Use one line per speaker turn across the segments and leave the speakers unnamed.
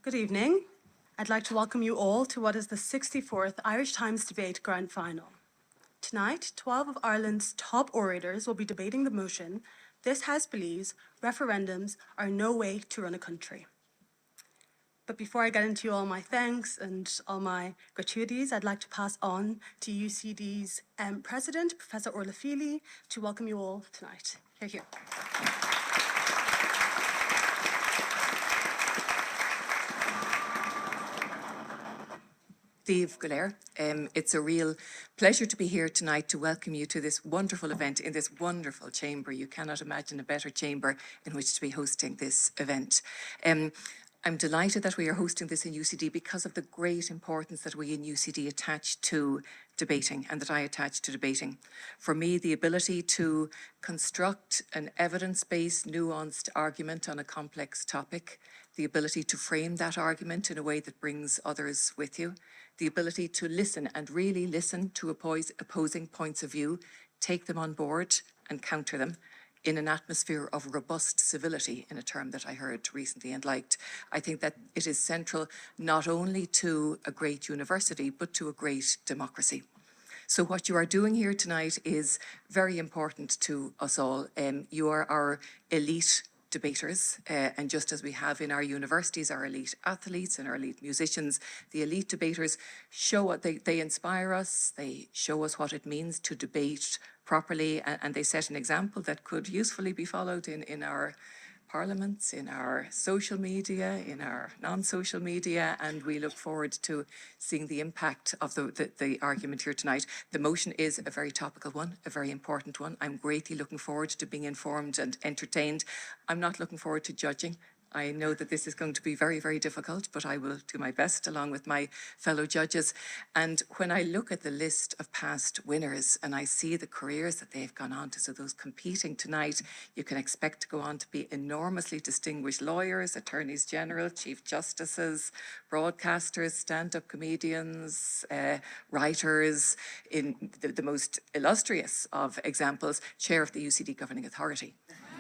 Good evening. I'd like to welcome you all to what is the 64th Irish Times Debate Grand Final. Tonight, 12 of Ireland's top orators will be debating the motion, "This House believes referendums are no way to run a country." But before I get into all my thanks and all my gratuities, I'd like to pass on to UCD's President, Professor Orla Feely, to welcome you all tonight. Hear, hear.
Gallagher. It's a real pleasure to be here tonight to welcome you to this wonderful event in this wonderful chamber. You cannot imagine a better chamber in which to be hosting this event. I'm delighted that we are hosting this in UCD because of the great importance that we in UCD attach to debating and that I attach to debating. For me, the ability to construct an evidence-based, nuanced argument on a complex topic, the ability to frame that argument in a way that brings others with you, the ability to listen and really listen to opposing points of view, take them on board and counter them in an atmosphere of robust civility, in a term that I heard recently and liked. I think that it is central not only to a great university, but to a great democracy. So what you are doing here tonight is very important to us all. You are our elite debaters, and just as we have in our universities our elite athletes and our elite musicians, the elite debaters show what they inspire us, they show us what it means to debate properly, and they set an example that could usefully be followed in our parliaments, in our social media, in our non-social media, and we look forward to seeing the impact of the argument here tonight. The motion is a very topical one, a very important one. I'm greatly looking forward to being informed and entertained. I'm not looking forward to judging. I know that this is going to be very, very difficult, but I will do my best along with my fellow judges. And when I look at the list of past winners and I see the careers that they've gone on to, so those competing tonight, you can expect to go on to be enormously distinguished lawyers, attorneys general, chief justices, broadcasters, stand-up comedians, writers, in the most illustrious of examples, chair of the UCD Governing Authority.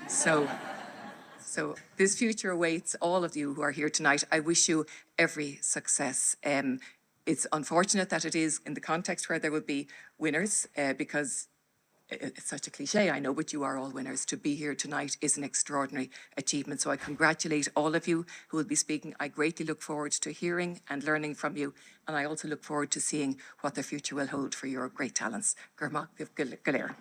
So this future awaits all of you who are here tonight. I wish you every success. It's unfortunate that it is in the context where there will be winners, because it's such a cliche, I know, but you are all winners. To be here tonight is an extraordinary achievement. So I congratulate all of you who will be speaking. I greatly look forward to hearing and learning from you. And I also look forward to seeing what the future will hold for your great talents. Gallagher.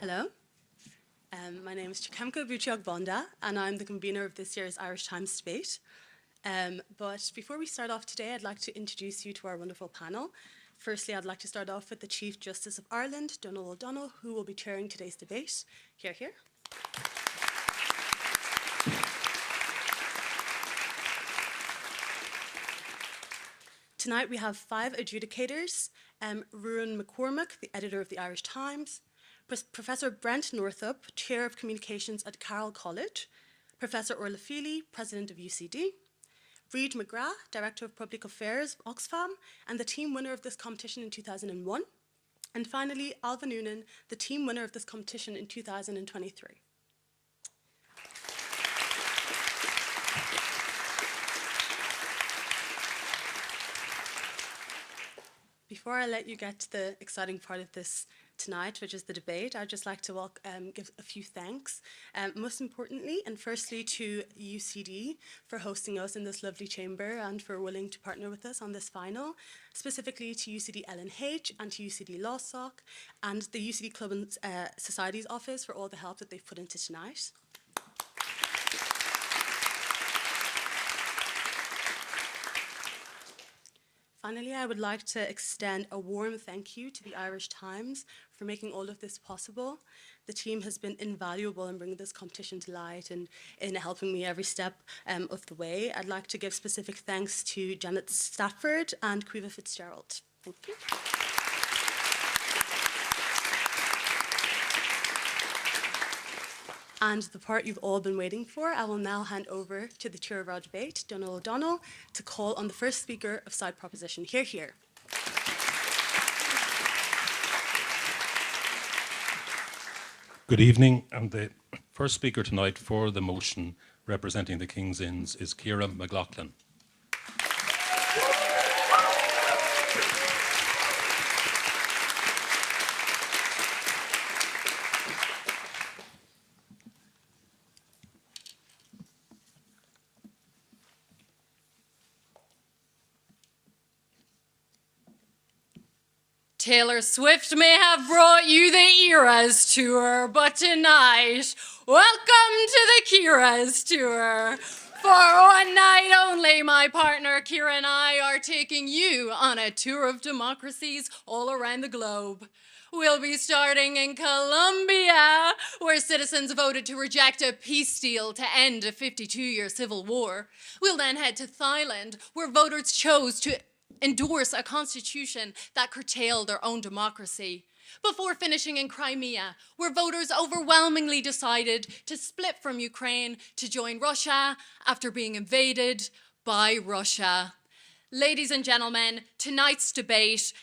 Hello. My name is Chikemka Abuchi-Ogbonda, and I'm the convener of this year's Irish Times Debate. But before we start off today, I'd like to introduce you to our wonderful panel. Firstly, I'd like to start off with the Chief Justice of Ireland, Donal O'Donnell, who will be chairing today's debate. Hear, hear. Tonight we have 5 adjudicators: Ruan McCormack, the editor of the Irish Times; Professor Brent Northup, Chair of Communications at Carroll College; Professor Orla Feely, President of UCD; Reid McGrath, Director of Public Affairs, Oxfam, and the team winner of this competition in 2001; and finally, Alva Noonan, the team winner of this competition in 2023. Before I let you get to the exciting part of this tonight, which is the debate, I'd just like to give a few thanks. Most importantly, and firstly, to UCD for hosting us in this lovely chamber and for willing to partner with us on this final, specifically to UCD LNH and to UCD LawSoc and the UCD Club and Societies Office for all the help that they've put into tonight. Finally, I would like to extend a warm thank you to the Irish Times for making all of this possible. The team has been invaluable in bringing this competition to light and in helping me every step of the way. I'd like to give specific thanks to Janet Stafford and Caoimhe FitzGerald. Thank you. And the part you've all been waiting for, I will now hand over to the chair of our debate, Donal O'Donnell, to call on the first speaker of side proposition. Hear, hear.
Good evening, and the first speaker tonight for the motion representing the King's Inns is Ciara McLoughlin.
Taylor Swift may have brought you the Eras tour, but tonight, welcome to the Ciara's tour. For one night only, my partner Ciara and I are taking you on a tour of democracies all around the globe. We'll be starting in Colombia, where citizens voted to reject a peace deal to end a 52-year civil war. We'll then head to Thailand, where voters chose to endorse a constitution that curtailed their own democracy, before finishing in Crimea, where voters overwhelmingly decided to split from Ukraine to join Russia after being invaded by Russia. Ladies and gentlemen, tonight's debate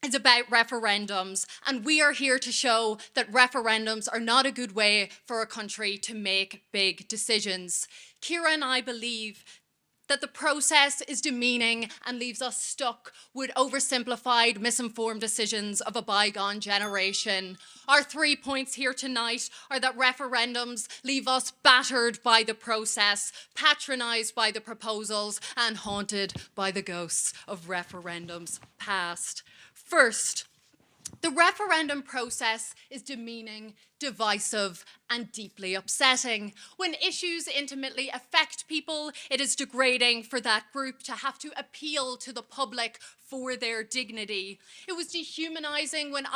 is about referendums, and we are here to show that referendums are not a good way for a country to make big decisions. Ciara and I believe that the process is demeaning and leaves us stuck with oversimplified, misinformed decisions of a bygone generation. Our 3 points here tonight are that referendums leave us battered by the process, patronised by the proposals, and haunted by the ghosts of referendums past. First, the referendum process is demeaning, divisive, and deeply upsetting. When issues intimately affect people, it is degrading for that group to have to appeal to the public for their dignity. It was dehumanising when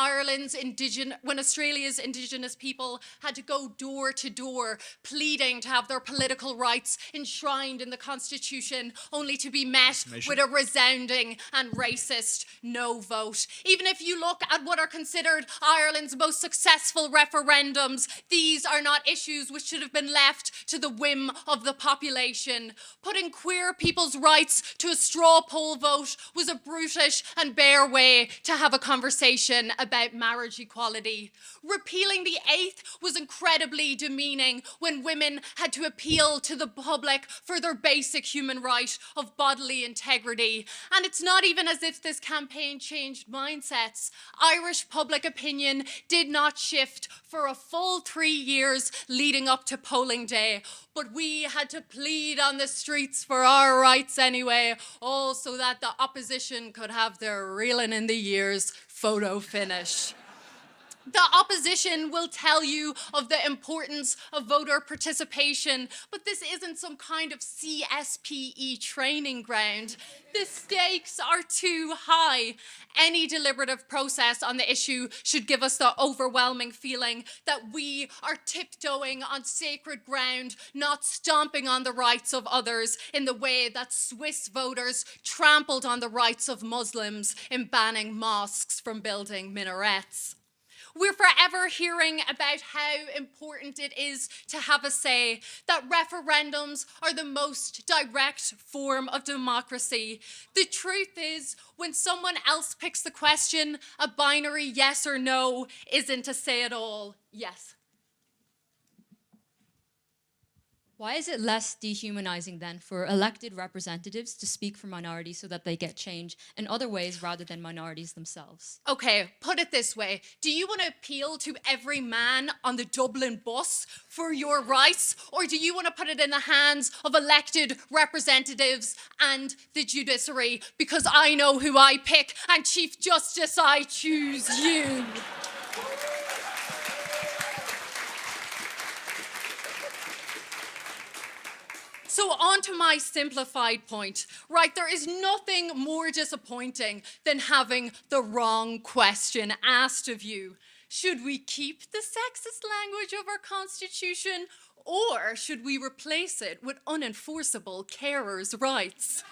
Australia's Indigenous people had to go door to door pleading to have their political rights enshrined in the Constitution, only to be met with a resounding and racist no vote. Even if you look at what are considered Ireland's most successful referendums, these are not issues which should have been left to the whim of the population. Putting queer people's rights to a straw poll vote was a brutish and bare way to have a conversation about marriage equality. Repealing the Eighth was incredibly demeaning when women had to appeal to the public for their basic human right of bodily integrity. And it's not even as if this campaign changed mindsets. Irish public opinion did not shift for a full 3 years leading up to polling day, but we had to plead on the streets for our rights anyway, all so that the opposition could have their reeling in the years photo finish. The opposition will tell you of the importance of voter participation, but this isn't some kind of CSPE training ground. The stakes are too high. Any deliberative process on the issue should give us the overwhelming feeling that we are tiptoeing on sacred ground, not stomping on the rights of others in the way that Swiss voters trampled on the rights of Muslims in banning mosques from building minarets. We're forever hearing about how important it is to have a say, that referendums are the most direct form of democracy. The truth is, when someone else picks the question, a binary yes or no isn't a say at all. Yes.
Why is it less dehumanizing then for elected representatives to speak for minorities so that they get change in other ways rather than minorities themselves?
Okay, put it this way. Do you want to appeal to every man on the Dublin bus for your rights, or do you want to put it in the hands of elected representatives and the judiciary? Because I know who I pick, and Chief Justice, I choose you. So on to my simplified point, right? There is nothing more disappointing than having the wrong question asked of you. Should we keep the sexist language of our Constitution, or should we replace it with unenforceable carers' rights?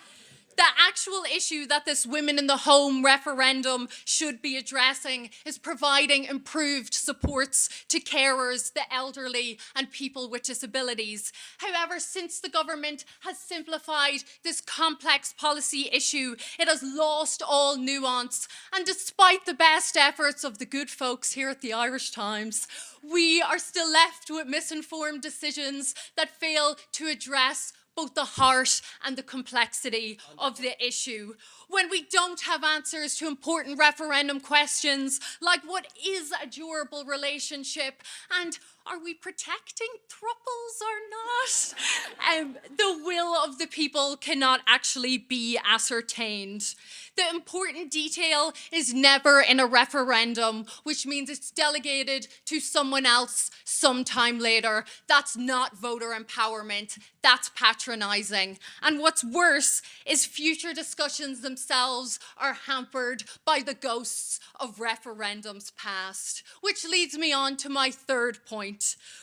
The actual issue that this Women in the Home referendum should be addressing is providing improved supports to carers, the elderly, and people with disabilities. However, since the government has simplified this complex policy issue, it has lost all nuance. And despite the best efforts of the good folks here at the Irish Times, we are still left with misinformed decisions that fail to address both the heart and the complexity of the issue. When we don't have answers to important referendum questions like what is a durable relationship and are we protecting thruples or not? The will of the people cannot actually be ascertained. The important detail is never in a referendum, which means it's delegated to someone else sometime later. That's not voter empowerment. That's patronizing. And what's worse is future discussions themselves are hampered by the ghosts of referendums past. Which leads me on to my third point.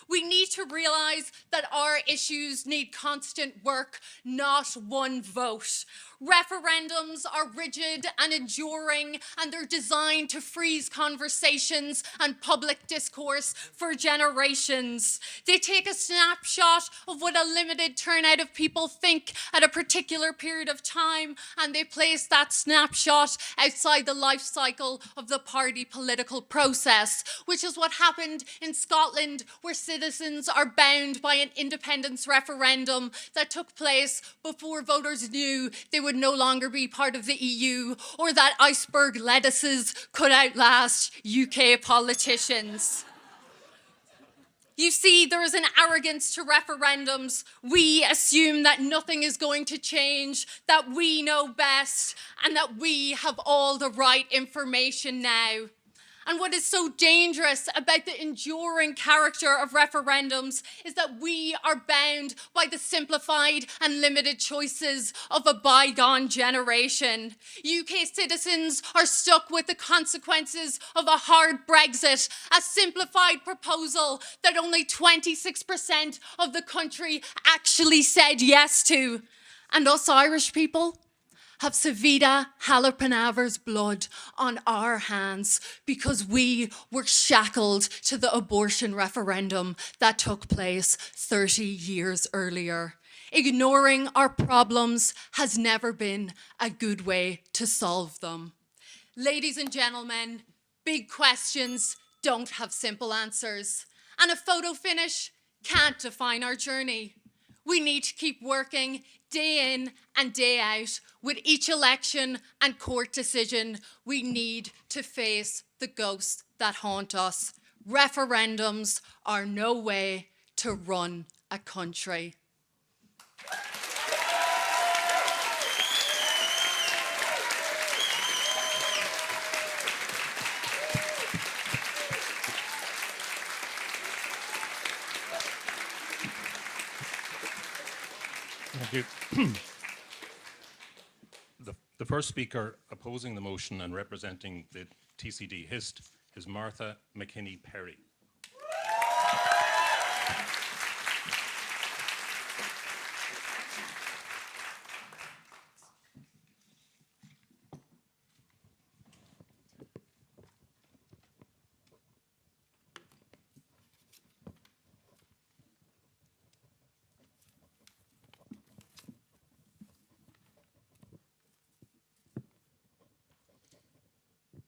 We need to realize that our issues need constant work, not one vote. Referendums are rigid and enduring, and they're designed to freeze conversations and public discourse for generations. They take a snapshot of what a limited turnout of people think at a particular period of time, and they place that snapshot outside the life cycle of the party political process, which is what happened in Scotland, where citizens are bound by an independence referendum that took place before voters knew they would no longer be part of the EU, or that iceberg lettuces could outlast UK politicians. You see, there is an arrogance to referendums. We assume that nothing is going to change, that we know best, and that we have all the right information now. And what is so dangerous about the enduring character of referendums is that we are bound by the simplified and limited choices of a bygone generation. UK citizens are stuck with the consequences of a hard Brexit, a simplified proposal that only 26% of the country actually said yes to. And us Irish people have Savita Halappanavar's blood on our hands because we were shackled to the abortion referendum that took place 30 years earlier. Ignoring our problems has never been a good way to solve them. Ladies and gentlemen, big questions don't have simple answers, and a photo finish can't define our journey. We need to keep working day in and day out. With each election and court decision, we need to face the ghosts that haunt us. Referendums are no way to run a country.
Thank you. The first speaker opposing the motion and representing the TCD Hist is Martha McKinney-Perry.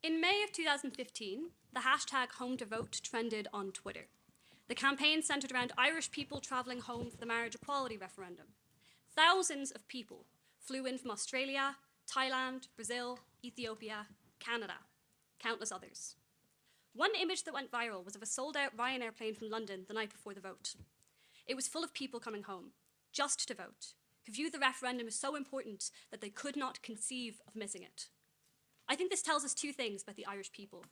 In May of 2015, the hashtag #HomeToVote trended on Twitter. The campaign centred around Irish people travelling home for the marriage equality referendum. Thousands of people flew in from Australia, Thailand, Brazil, Ethiopia, Canada, countless others. One image that went viral was of a sold-out Ryanair plane from London the night before the vote. It was full of people coming home, just to vote, who viewed the referendum as so important that they could not conceive of missing it. I think this tells us two things about the Irish people.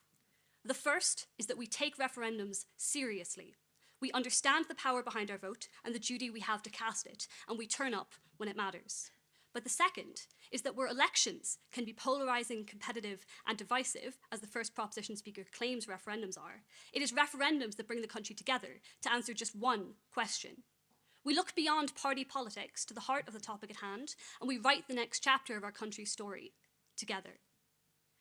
The first is that we take referendums seriously. We understand the power behind our vote and the duty we have to cast it, and we turn up when it matters. But the second is that where elections can be polarising, competitive, and divisive, as the first proposition speaker claims referendums are, it is referendums that bring the country together to answer just one question. We look beyond party politics to the heart of the topic at hand, and we write the next chapter of our country's story together.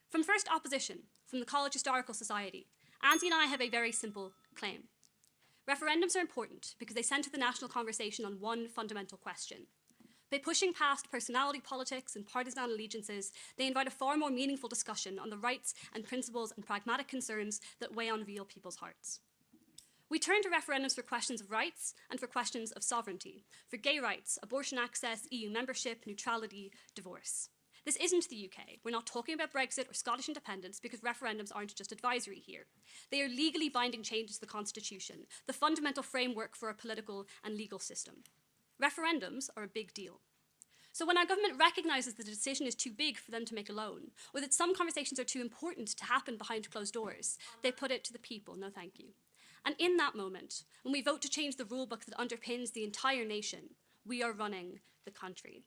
From first opposition, from the College Historical Society, Andy and I have a very simple claim. Referendums are important because they center the national conversation on one fundamental question. By pushing past personality politics and partisan allegiances, they invite a far more meaningful discussion on the rights and principles and pragmatic concerns that weigh on real people's hearts. We turn to referendums for questions of rights and for questions of sovereignty, for gay rights, abortion access, EU membership, neutrality, divorce. This isn't the UK. We're not talking about Brexit or Scottish independence because referendums aren't just advisory here. They are legally binding changes to the Constitution, the fundamental framework for our political and legal system. Referendums are a big deal. So when our government recognises that the decision is too big for them to make alone, or that some conversations are too important to happen behind closed doors, they put it to the people, no thank you. And in that moment, when we vote to change the rulebook that underpins the entire nation, we are running the country.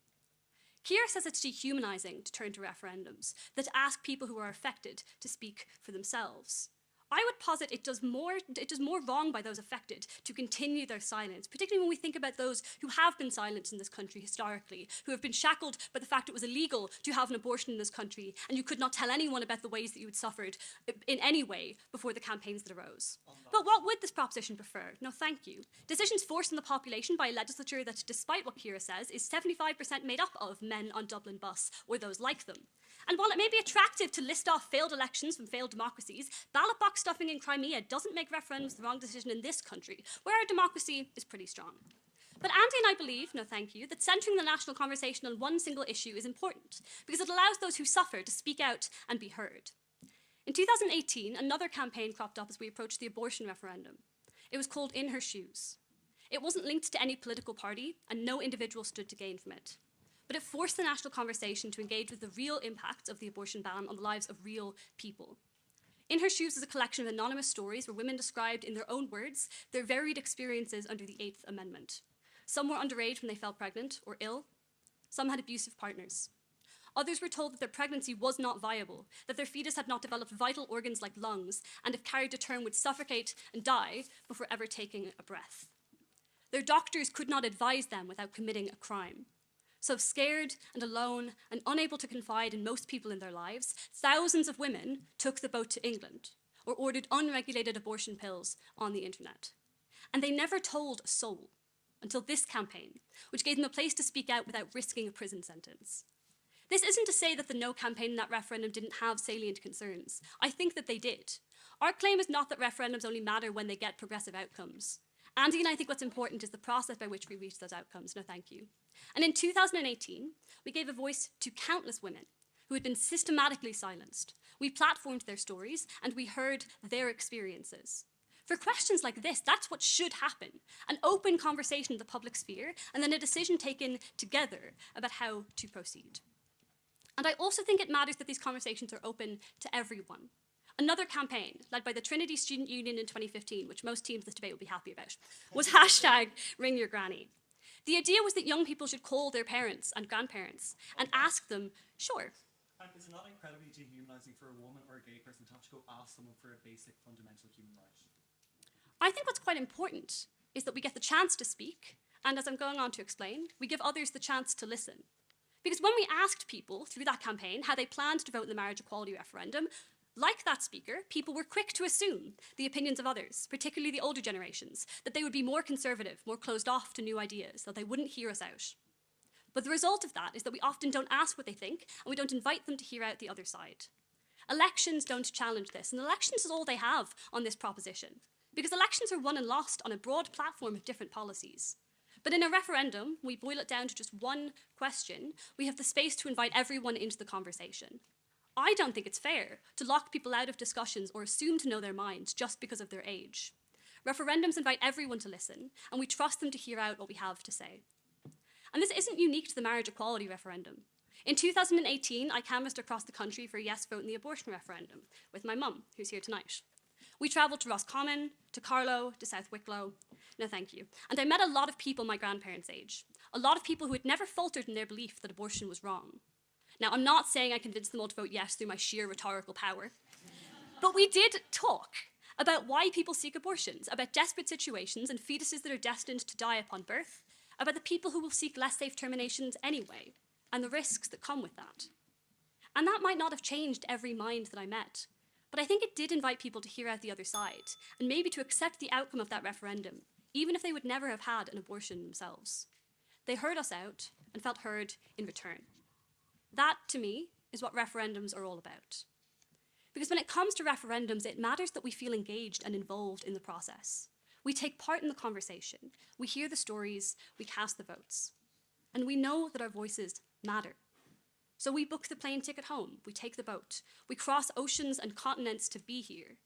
Ciara says it's dehumanising to turn to referendums, that to ask people who are affected to speak for themselves. I would posit it does more wrong by those affected to continue their silence, particularly when we think about those who have been silenced in this country historically, who have been shackled by the fact it was illegal to have an abortion in this country, and you could not tell anyone about the ways that you had suffered in any way before the campaigns that arose. But what would this proposition prefer? No, thank you. Decisions forced on the population by a legislature that, despite what Ciara says, is 75% made up of men on Dublin bus or those like them. And while it may be attractive to list off failed elections from failed democracies, ballot box stuffing in Crimea doesn't make referendums the wrong decision in this country, where our democracy is pretty strong. But Andy and I believe, no thank you, that centering the national conversation on one single issue is important, because it allows those who suffer to speak out and be heard. In 2018, another campaign cropped up as we approached the abortion referendum. It was called In Her Shoes. It wasn't linked to any political party, and no individual stood to gain from it. But it forced the national conversation to engage with the real impacts of the abortion ban on the lives of real people. In Her Shoes is a collection of anonymous stories where women described in their own words their varied experiences under the 8th Amendment. Some were underage when they fell pregnant or ill. Some had abusive partners. Others were told that their pregnancy was not viable, that their fetus had not developed vital organs like lungs, and if carried to term would suffocate and die before ever taking a breath. Their doctors could not advise them without committing a crime. So scared and alone and unable to confide in most people in their lives, thousands of women took the boat to England or ordered unregulated abortion pills on the internet. And they never told a soul until this campaign, which gave them a place to speak out without risking a prison sentence. This isn't to say that the No campaign in that referendum didn't have salient concerns. I think that they did. Our claim is not that referendums only matter when they get progressive outcomes. Andy and I think what's important is the process by which we reach those outcomes. No, thank you. And in 2018, we gave a voice to countless women who had been systematically silenced. We platformed their stories and we heard their experiences. For questions like this, that's what should happen. An open conversation in the public sphere and then a decision taken together about how to proceed. And I also think it matters that these conversations are open to everyone. Another campaign, led by the Trinity Student Union in 2015, which most teams this debate will be happy about, was #RingYourGranny. The idea was that young people should call their parents and grandparents and ask them, sure.
And is it not incredibly dehumanising for a woman or a gay person to have to go ask someone for a basic fundamental human right?
I think what's quite important is that we get the chance to speak, and as I'm going on to explain, we give others the chance to listen. Because when we asked people through that campaign how they planned to vote in the marriage equality referendum, like that speaker, people were quick to assume the opinions of others, particularly the older generations, that they would be more conservative, more closed off to new ideas, that they wouldn't hear us out. But the result of that is that we often don't ask what they think, and we don't invite them to hear out the other side. Elections don't challenge this, and elections is all they have on this proposition, because elections are won and lost on a broad platform of different policies. But in a referendum, we boil it down to just one question, we have the space to invite everyone into the conversation. I don't think it's fair to lock people out of discussions or assume to know their minds just because of their age. Referendums invite everyone to listen, and we trust them to hear out what we have to say. And this isn't unique to the marriage equality referendum. In 2018, I canvassed across the country for a yes vote in the abortion referendum with my mum, who's here tonight. We travelled to Roscommon, to Carlow, to South Wicklow. No, thank you. And I met a lot of people my grandparents' age, a lot of people who had never faltered in their belief that abortion was wrong. Now, I'm not saying I convinced them all to vote yes through my sheer rhetorical power, but we did talk. about why people seek abortions, about desperate situations and fetuses that are destined to die upon birth, about the people who will seek less safe terminations anyway, and the risks that come with that. And that might not have changed every mind that I met, but I think it did invite people to hear out the other side, and maybe to accept the outcome of that referendum, even if they would never have had an abortion themselves. They heard us out and felt heard in return. That, to me, is what referendums are all about. Because when it comes to referendums, it matters that we feel engaged and involved in the process. We take part in the conversation, we hear the stories, we cast the votes. And we know that our voices matter. So we book the plane ticket home, we take the boat, we cross oceans and continents to be here.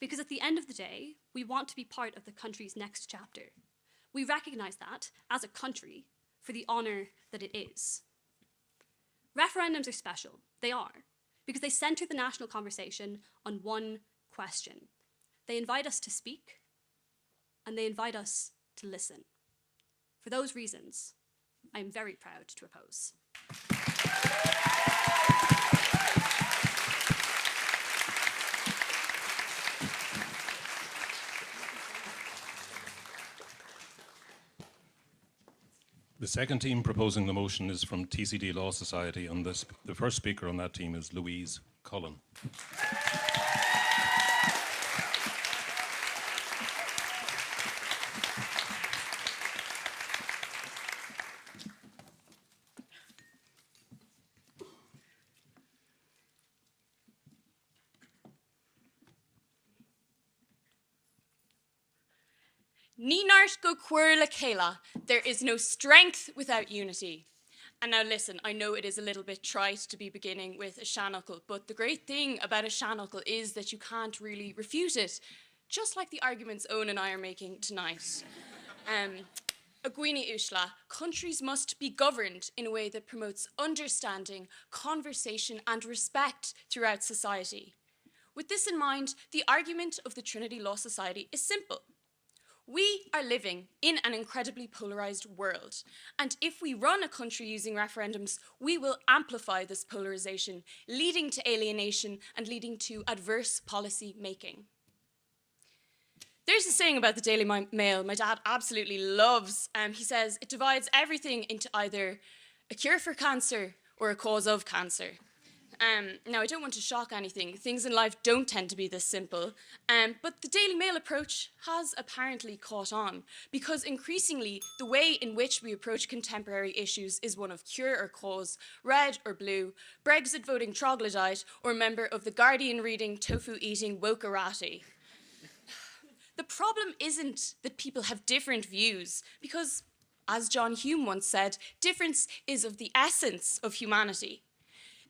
Because at the end of the day, we want to be part of the country's next chapter. We recognize that, as a country, for the honor that it is. Referendums are special, they are, because they center the national conversation on one question. They invite us to speak, and they invite us to listen. For those reasons, I am very proud to oppose.
The second team proposing the motion is from TCD Law Society, and the first speaker on that team is Louise, Cullen.
Ninart go cuir le céla. There is no strength without unity. And now listen, I know it is a little bit trite to be beginning with a seanchail, but the great thing about a seanchail is that you can't really refute it, just like the arguments Eoin and I are making tonight. Aguini Ushla, countries must be governed in a way that promotes understanding, conversation, and respect throughout society. With this in mind, the argument of the Trinity Law Society is simple. We are living in an incredibly polarised world, and if we run a country using referendums, we will amplify this polarisation, leading to alienation and leading to adverse policy making. There's a saying about the Daily Mail my dad absolutely loves. He says, it divides everything into either a cure for cancer or a cause of cancer. Now, I don't want to shock anything. Things in life don't tend to be this simple. But the Daily Mail approach has apparently caught on, because increasingly the way in which we approach contemporary issues is one of cure or cause, red or blue, Brexit voting troglodyte, or member of the Guardian reading, tofu eating wokerati. The problem isn't that people have different views, because, as John Hume once said, difference is of the essence of humanity.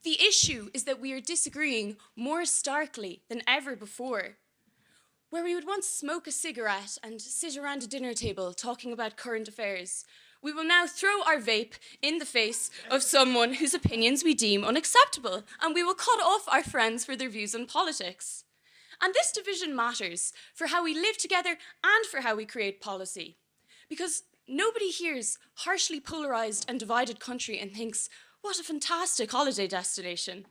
The issue is that we are disagreeing more starkly than ever before. Where we would once smoke a cigarette and sit around a dinner table talking about current affairs, we will now throw our vape in the face of someone whose opinions we deem unacceptable, and we will cut off our friends for their views on politics. And this division matters for how we live together and for how we create policy. Because nobody hears harshly polarised and divided country and thinks, what a fantastic holiday destination.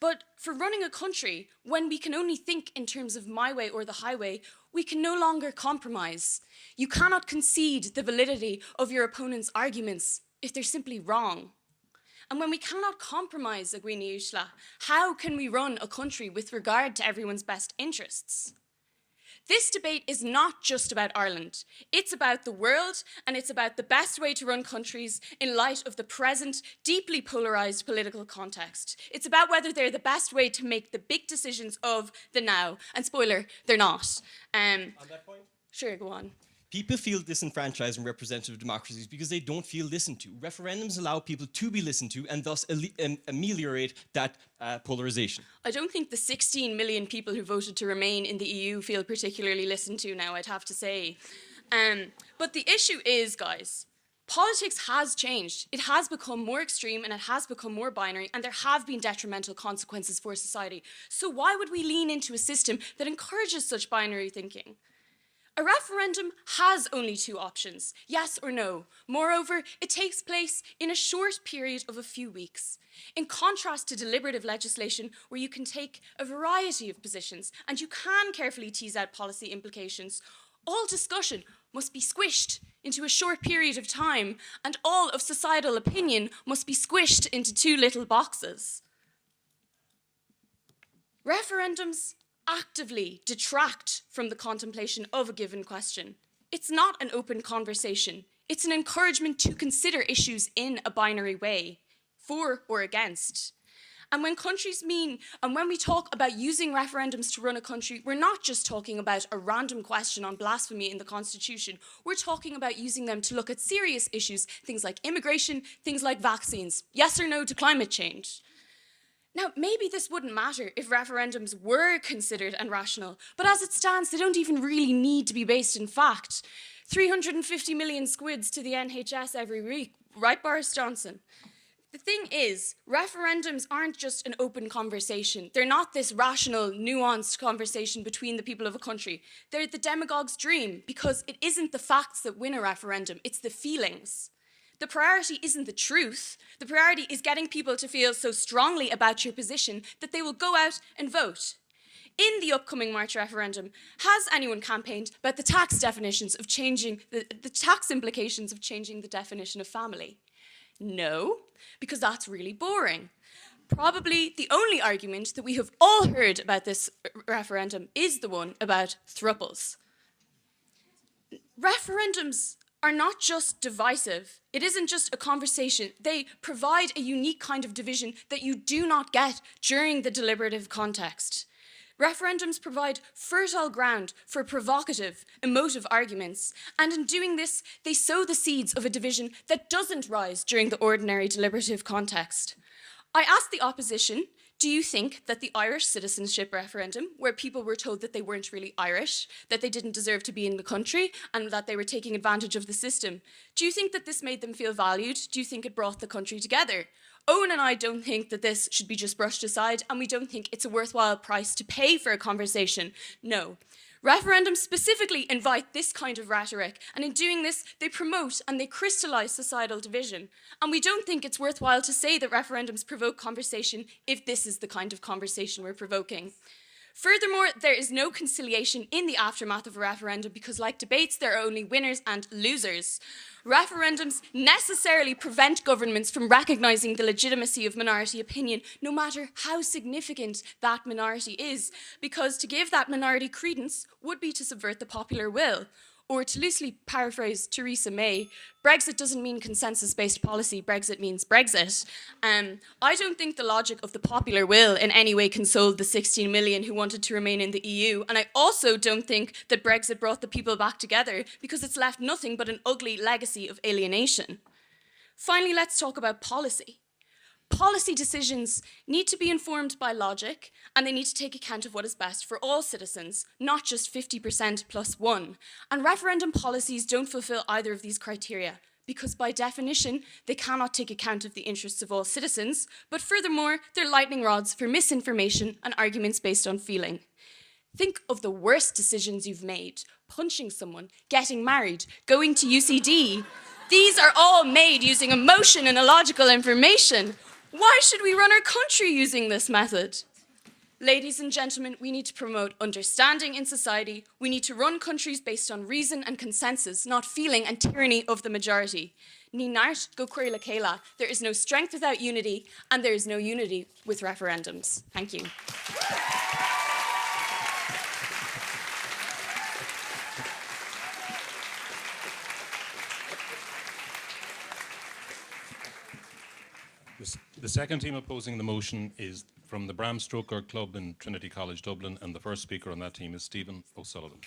But for running a country, when we can only think in terms of my way or the highway, we can no longer compromise. You cannot concede the validity of your opponent's arguments if they're simply wrong. And when we cannot compromise, Aguini Ushla, how can we run a country with regard to everyone's best interests? This debate is not just about Ireland. It's about the world, and it's about the best way to run countries in light of the present, deeply polarised political context. It's about whether they're the best way to make the big decisions of the now. And spoiler, they're not.
On that point?
Sure, go on.
People feel disenfranchised in representative democracies because they don't feel listened to. Referendums allow people to be listened to and thus ameliorate that polarisation.
I don't think the 16 million people who voted to remain in the EU feel particularly listened to now, I'd have to say. But the issue is, guys, politics has changed. It has become more extreme and it has become more binary, and there have been detrimental consequences for society. So why would we lean into a system that encourages such binary thinking?
A referendum has only two options, yes or no. Moreover, it takes place in a short period of a few weeks. In contrast to deliberative legislation, where you can take a variety of positions and you can carefully tease out policy implications, all discussion must be squished into a short period of time, and all of societal opinion must be squished into two little boxes. Referendums actively detract from the contemplation of a given question. It's not an open conversation. It's an encouragement to consider issues in a binary way, for or against. And when we talk about using referendums to run a country, we're not just talking about a random question on blasphemy in the Constitution. We're talking about using them to look at serious issues, things like immigration, things like vaccines, yes or no to climate change. Now, maybe this wouldn't matter if referendums were considered and rational, but as it stands, they don't even really need to be based in fact. 350 million squids to the NHS every week, right, Boris Johnson? The thing is, referendums aren't just an open conversation. They're not this rational, nuanced conversation between the people of a country. They're the demagogue's dream, because it isn't the facts that win a referendum, it's the feelings. The priority isn't the truth. The priority is getting people to feel so strongly about your position that they will go out and vote. In the upcoming March referendum, has anyone campaigned about the tax definitions of changing the tax implications of changing the definition of family? No, because that's really boring. Probably the only argument that we have all heard about this referendum is the one about thruples. Referendums are not just divisive. It isn't just a conversation. They provide a unique kind of division that you do not get during the deliberative context. Referendums provide fertile ground for provocative, emotive arguments, and in doing this, they sow the seeds of a division that doesn't rise during the ordinary deliberative context. I asked the opposition, do you think that the Irish citizenship referendum, where people were told that they weren't really Irish, that they didn't deserve to be in the country, and that they were taking advantage of the system, do you think that this made them feel valued? Do you think it brought the country together? Owen and I don't think that this should be just brushed aside, and we don't think it's a worthwhile price to pay for a conversation. No. Referendums specifically invite this kind of rhetoric, and in doing this, they promote and they crystallise societal division. And we don't think it's worthwhile to say that referendums provoke conversation if this is the kind of conversation we're provoking. Furthermore, there is no conciliation in the aftermath of a referendum because, like debates, there are only winners and losers. Referendums necessarily prevent governments from recognising the legitimacy of minority opinion, no matter how significant that minority is, because to give that minority credence would be to subvert the popular will. Or to loosely paraphrase Theresa May, Brexit doesn't mean consensus-based policy, Brexit means Brexit. I don't think the logic of the popular will in any way consoled the 16 million who wanted to remain in the EU, and I also don't think that Brexit brought the people back together because it's left nothing but an ugly legacy of alienation. Finally, let's talk about policy. Policy decisions need to be informed by logic, and they need to take account of what is best for all citizens, not just 50% plus one. And referendum policies don't fulfill either of these criteria, because by definition, they cannot take account of the interests of all citizens, but furthermore, they're lightning rods for misinformation and arguments based on feeling. Think of the worst decisions you've made: punching someone, getting married, going to UCD. These are all made using emotion and illogical information. Why should we run our country using this method? Ladies and gentlemen, we need to promote understanding in society. We need to run countries based on reason and consensus, not feeling and tyranny of the majority. Ní nart go cuir le céile. There is no strength without unity, and there is no unity with referendums. Thank you.
The second team opposing the motion is from the Bram Stoker Club in Trinity College, Dublin, and the first speaker on that team is Stephen O'Sullivan.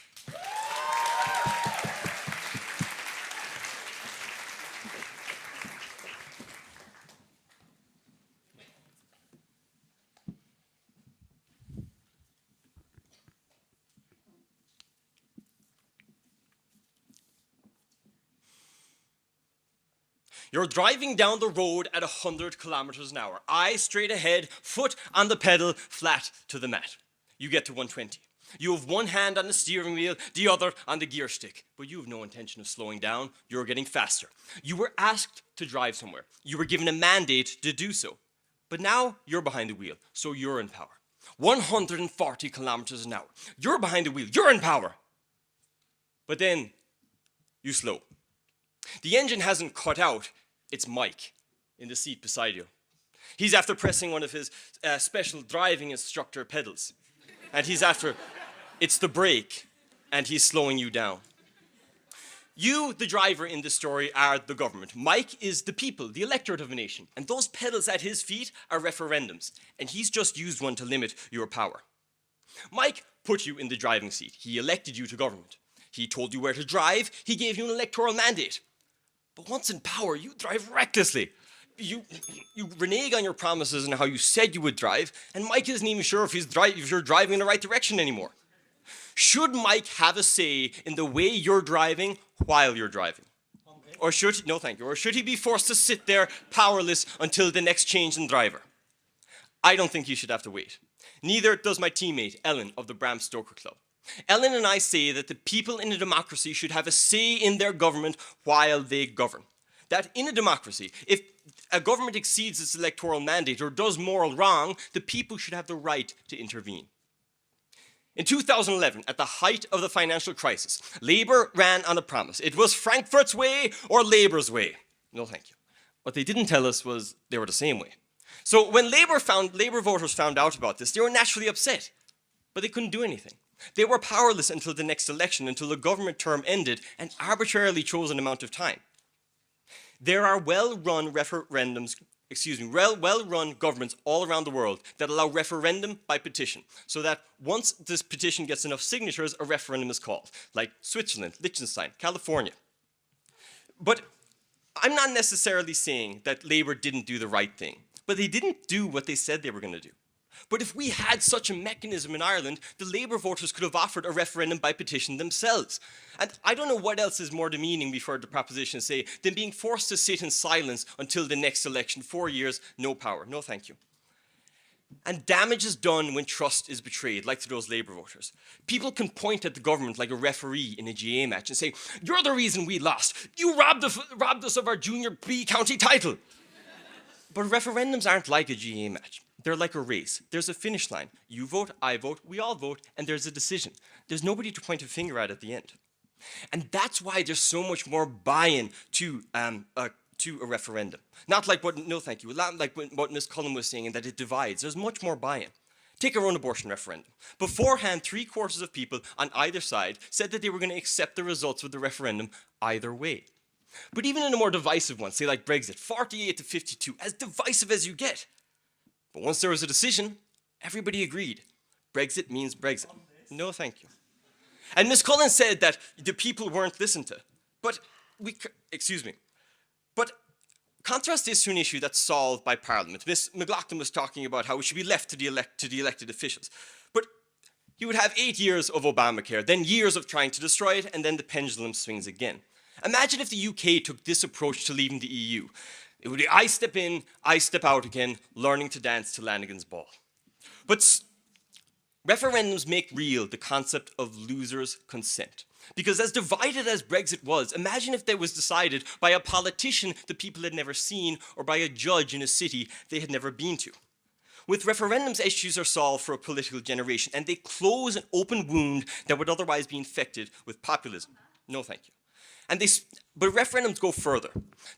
You're driving down the road at 100 kilometers an hour. Eye straight ahead, foot on the pedal, flat to the mat. You get to 120. You have one hand on the steering wheel, the other on the gear stick. But you have no intention of slowing down. You're getting faster. You were asked to drive somewhere. You were given a mandate to do so. But now you're behind the wheel, so you're in power. 140 kilometers an hour. You're behind the wheel. You're in power. But then you slow. The engine hasn't cut out. It's Mike in the seat beside you. He's after pressing one of his special driving instructor pedals. And he's after, it's the brake, and he's slowing you down. You, the driver in this story, are the government. Mike is the people, the electorate of a nation. And those pedals at his feet are referendums. And he's just used one to limit your power. Mike put you in the driving seat. He elected you to government. He told you where to drive. He gave you an electoral mandate. But once in power, you drive recklessly. You renege on your promises and how you said you would drive, and Mike isn't even sure if you're driving in the right direction anymore. Should Mike have a say in the way you're driving while you're driving? Or should he be forced to sit there powerless until the next change in driver? I don't think you should have to wait. Neither does my teammate, Ellen, of the Bram Stoker Club. Ellen and I say that the people in a democracy should have a say in their government while they govern. That in a democracy, if a government exceeds its electoral mandate or does moral wrong, the people should have the right to intervene. In 2011, at the height of the financial crisis, Labour ran on a promise. It was Frankfurt's way or Labour's way. No, thank you. What they didn't tell us was they were the same way. So when Labour voters found out about this, they were naturally upset, but they couldn't do anything. They were powerless until the next election, until the government term ended and arbitrarily chose an amount of time. There are well-run governments all around the world that allow referendum by petition, so that once this petition gets enough signatures, a referendum is called, like Switzerland, Liechtenstein, California. But I'm not necessarily saying that Labour didn't do the right thing, but they didn't do what they said they were going to do. But if we had such a mechanism in Ireland, the Labour voters could have offered a referendum by petition themselves. And I don't know what else is more demeaning, we've heard the proposition say, than being forced to sit in silence until the next election. 4 years, no power. No, thank you. And damage is done when trust is betrayed, like to those Labour voters. People can point at the government like a referee in a GAA match and say, "You're the reason we lost. You robbed us of our Junior B county title." But referendums aren't like a GAA match. They're like a race. There's a finish line. You vote, I vote, we all vote, and there's a decision. There's nobody to point a finger at the end. And that's why there's so much more buy-in to a referendum. Not like what Ms. Cullen was saying, and that it divides. There's much more buy-in. Take our own abortion referendum. Beforehand, 3/4 of people on either side said that they were going to accept the results of the referendum either way. But even in a more divisive one, say like Brexit, 48 to 52, as divisive as you get. But once there was a decision, everybody agreed. Brexit means Brexit. No, thank you. And Ms. Cullen said that the people weren't listened to. But contrast this to an issue that's solved by Parliament. Ms. McLoughlin was talking about how it should be left to the elected officials. But you would have 8 years of Obamacare, then years of trying to destroy it, and then the pendulum swings again. Imagine if the UK took this approach to leaving the EU. It would be I step in, I step out again, learning to dance to Lanigan's ball. But referendums make real the concept of losers' consent. Because as divided as Brexit was, imagine if that was decided by a politician the people had never seen or by a judge in a city they had never been to. With referendums, issues are solved for a political generation, and they close an open wound that would otherwise be infected with populism. No, thank you. But referendums go further.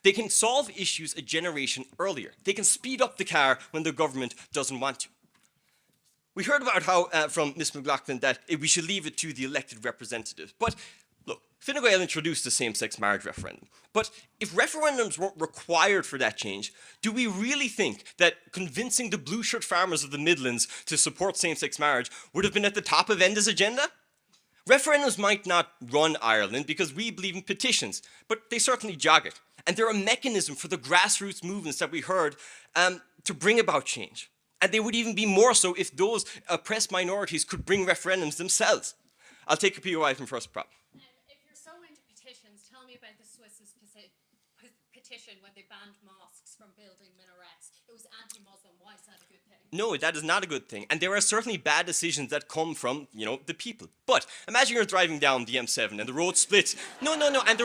They can solve issues a generation earlier. They can speed up the car when the government doesn't want to. We heard about how, from Ms. McLoughlin, that we should leave it to the elected representatives. But look, Fine Gael introduced the same-sex marriage referendum. But if referendums weren't required for that change, do we really think that convincing the blue shirt farmers of the Midlands to support same-sex marriage would have been at the top of Enda's agenda? Referendums might not run Ireland because we believe in petitions, but they certainly jog it. And they're a mechanism for the grassroots movements that we heard to bring about change. And they would even be more so if those oppressed minorities could bring referendums themselves. I'll take a POI from first prop.
If you're so into petitions, tell me about the Swiss petition petition when they banned mosques from building minarets. It was anti-Muslim. Why is that a good thing?
No, that is not a good thing. And there are certainly bad decisions that come from, the people. But imagine you're driving down the M7 and the road splits. No. And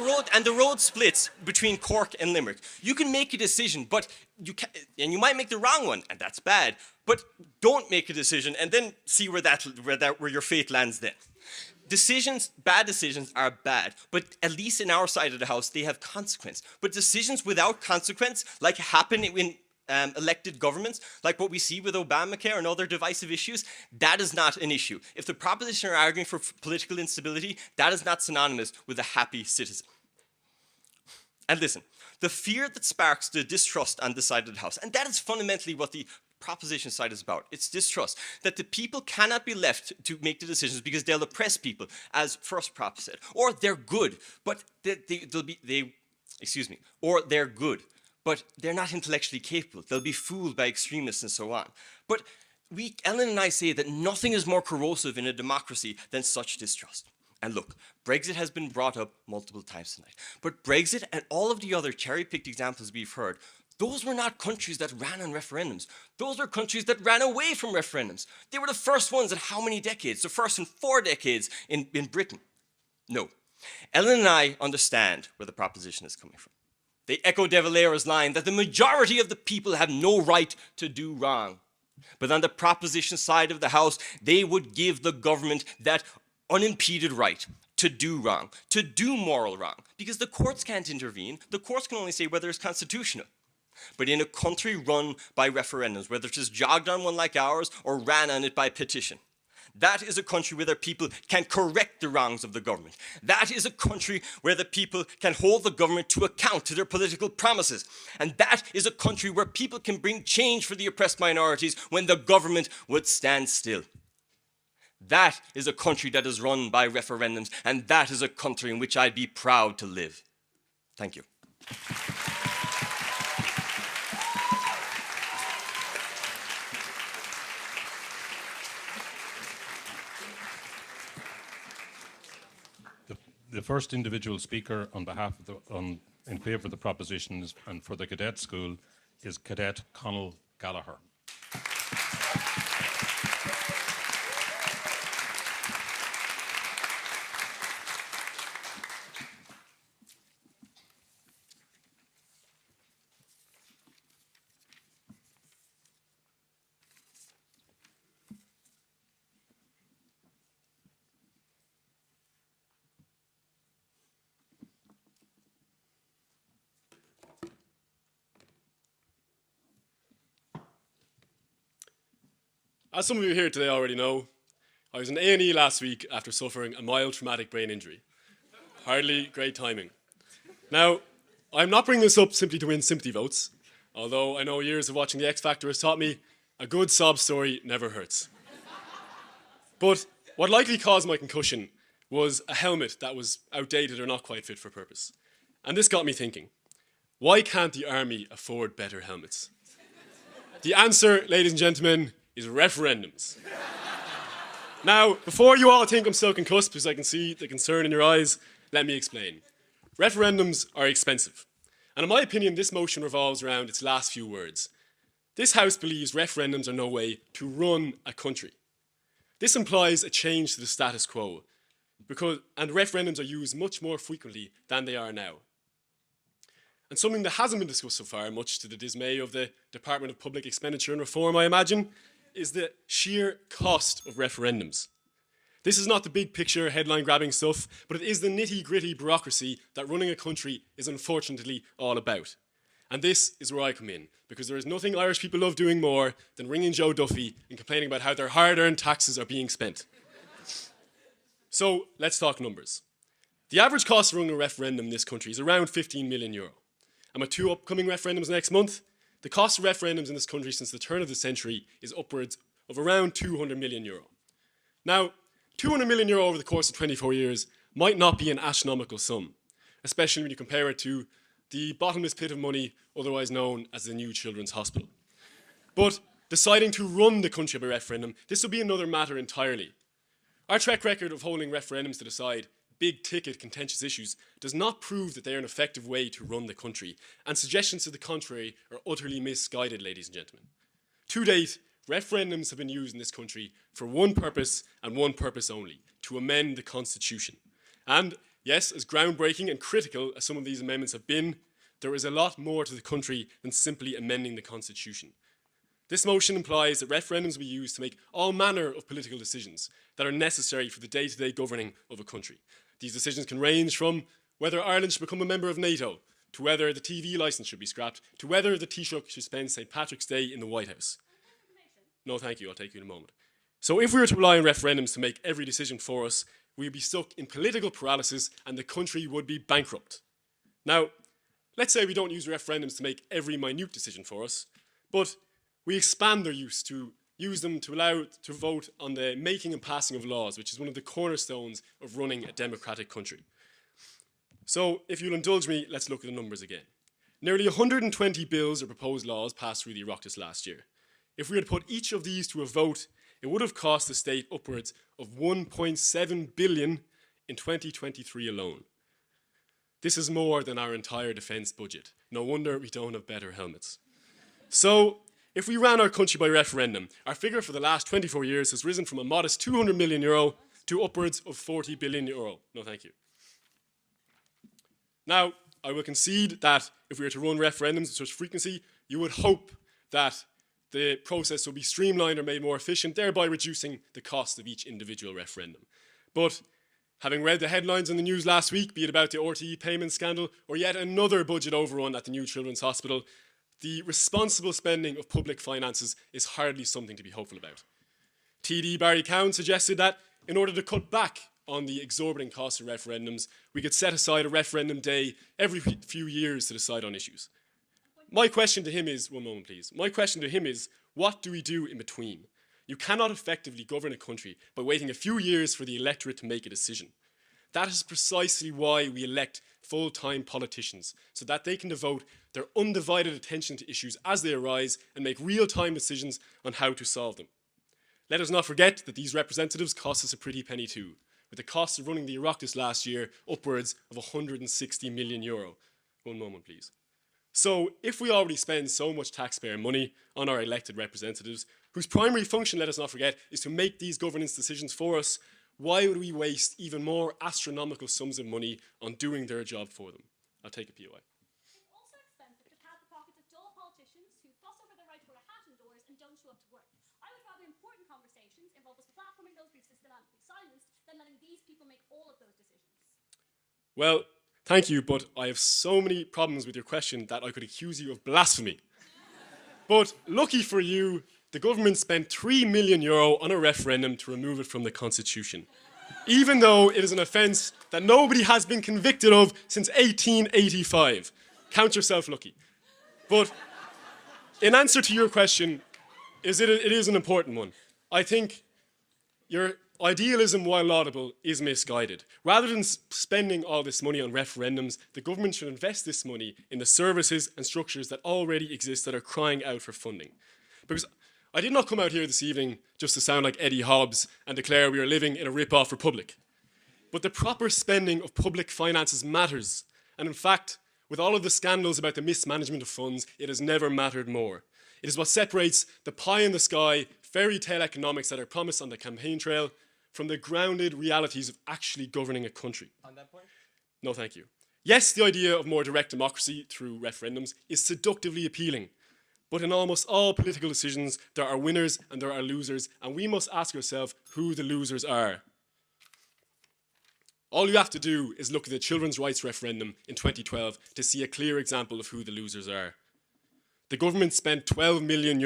the road splits between Cork and Limerick. You can make a decision, but you might make the wrong one, and that's bad. But don't make a decision and then see where your fate lands then. Bad decisions are bad, but at least in our side of the house, they have consequence. But decisions without consequence, like happen in elected governments, like what we see with Obamacare and other divisive issues, that is not an issue. If the proposition are arguing for political instability, that is not synonymous with a happy citizen. And listen, the fear that sparks the distrust on this side of the house, and that is fundamentally what the proposition side is about. It's distrust, that the people cannot be left to make the decisions because they'll oppress people, as first prop said, or they're good, but or they're good, but they're not intellectually capable. They'll be fooled by extremists and so on. But Ellen and I say that nothing is more corrosive in a democracy than such distrust. And look, Brexit has been brought up multiple times tonight. But Brexit and all of the other cherry-picked examples we've heard, those were not countries that ran on referendums. Those were countries that ran away from referendums. They were the first ones in how many decades? The first in 4 decades in Britain. No. Ellen and I understand where the proposition is coming from. They echo De Valera's line that the majority of the people have no right to do wrong. But on the proposition side of the house, they would give the government that unimpeded right to do wrong, to do moral wrong, because the courts can't intervene. The courts can only say whether it's constitutional. But in a country run by referendums, whether it is jogged on one like ours or ran on it by petition, that is a country where the people can correct the wrongs of the government. That is a country where the people can hold the government to account to their political promises. And that is a country where people can bring change for the oppressed minorities when the government would stand still. That is a country that is run by referendums, and that is a country in which I'd be proud to live. Thank you.
The first individual speaker on behalf of in favour of the proposition and for the Cadet School is Cadet Conall Gallagher.
As some of you here today already know, I was in A&E last week after suffering a mild traumatic brain injury. Hardly great timing. Now, I'm not bringing this up simply to win sympathy votes, although I know years of watching The X Factor has taught me a good sob story never hurts. But what likely caused my concussion was a helmet that was outdated or not quite fit for purpose. And this got me thinking, why can't the army afford better helmets? The answer, ladies and gentlemen, is referendums. Now, before you all think I'm still concussed because I can see the concern in your eyes, let me explain. Referendums are expensive. And in my opinion, this motion revolves around its last few words. This House believes referendums are no way to run a country. This implies a change to the status quo, and referendums are used much more frequently than they are now. And something that hasn't been discussed so far, much to the dismay of the Department of Public Expenditure and Reform, I imagine, is the sheer cost of referendums. This is not the big picture, headline-grabbing stuff, but it is the nitty-gritty bureaucracy that running a country is unfortunately all about. And this is where I come in, because there is nothing Irish people love doing more than ringing Joe Duffy and complaining about how their hard-earned taxes are being spent. So, let's talk numbers. The average cost of running a referendum in this country is around €15 million. And with 2 upcoming referendums next month, the cost of referendums in this country since the turn of the century is upwards of around €200 million. Now, €200 million over the course of 24 years might not be an astronomical sum, especially when you compare it to the bottomless pit of money otherwise known as the new Children's Hospital. But deciding to run the country by referendum, this will be another matter entirely. Our track record of holding referendums to decide big-ticket contentious issues does not prove that they are an effective way to run the country, and suggestions to the contrary are utterly misguided, ladies and gentlemen. To date, referendums have been used in this country for one purpose and one purpose only, to amend the Constitution. And yes, as groundbreaking and critical as some of these amendments have been, there is a lot more to the country than simply amending the Constitution. This motion implies that referendums will be used to make all manner of political decisions that are necessary for the day-to-day governing of a country. These decisions can range from whether Ireland should become a member of NATO, to whether the TV licence should be scrapped, to whether the Taoiseach should spend St. Patrick's Day in the White House. No, thank you, I'll take you in a moment. So if we were to rely on referendums to make every decision for us, we would be stuck in political paralysis and the country would be bankrupt. Now, let's say we don't use referendums to make every minute decision for us, but we expand their use to use them to allow to vote on the making and passing of laws, which is one of the cornerstones of running a democratic country. So, if you'll indulge me, let's look at the numbers again. Nearly 120 bills or proposed laws passed through the Oireachtas last year. If we had put each of these to a vote, it would have cost the state upwards of 1.7 billion in 2023 alone. This is more than our entire defence budget. No wonder we don't have better helmets. So, if we ran our country by referendum, our figure for the last 24 years has risen from a modest 200 million euro to upwards of 40 billion euro. No, thank you. Now, I will concede that if we were to run referendums with such frequency, you would hope that the process will be streamlined or made more efficient, thereby reducing the cost of each individual referendum. But having read the headlines in the news last week, be it about the RTE payment scandal or yet another budget overrun at the new Children's Hospital, the responsible spending of public finances is hardly something to be hopeful about. TD Barry Cowan suggested that in order to cut back on the exorbitant costs of referendums, we could set aside a referendum day every few years to decide on issues. My question to him is, one moment please, my question to him is, what do we do in between? You cannot effectively govern a country by waiting a few years for the electorate to make a decision. That is precisely why we elect full-time politicians, so that they can devote their undivided attention to issues as they arise and make real-time decisions on how to solve them. Let us not forget that these representatives cost us a pretty penny too, with the cost of running the Oireachtas last year upwards of 160 million euro. One moment, please. So, if we already spend so much taxpayer money on our elected representatives, whose primary function, let us not forget, is to make these governance decisions for us, why would we waste even more astronomical sums of money on doing their job for them? I'll take a POI.
It's also expensive to pad the pockets of dull politicians who fuss over the right to wear a hat indoors and don't show up to work. I would rather important conversations involve us platforming those briefs systematically silenced than letting these people make all of those decisions.
Well, thank you, but I have so many problems with your question that I could accuse you of blasphemy. But lucky for you, the government spent €3 million on a referendum to remove it from the Constitution, even though it is an offence that nobody has been convicted of since 1885. Count yourself lucky. But in answer to your question, it is an important one. I think your idealism, while laudable, is misguided. Rather than spending all this money on referendums, the government should invest this money in the services and structures that already exist that are crying out for funding. Because I did not come out here this evening just to sound like Eddie Hobbs and declare we are living in a rip-off republic. But the proper spending of public finances matters. And in fact, with all of the scandals about the mismanagement of funds, it has never mattered more. It is what separates the pie-in-the-sky, fairy tale economics that are promised on the campaign trail from the grounded realities of actually governing a country.
On that point?
No, thank you. Yes, the idea of more direct democracy through referendums is seductively appealing. But in almost all political decisions, there are winners and there are losers, and we must ask ourselves who the losers are. All you have to do is look at the children's rights referendum in 2012 to see a clear example of who the losers are. The government spent €12 million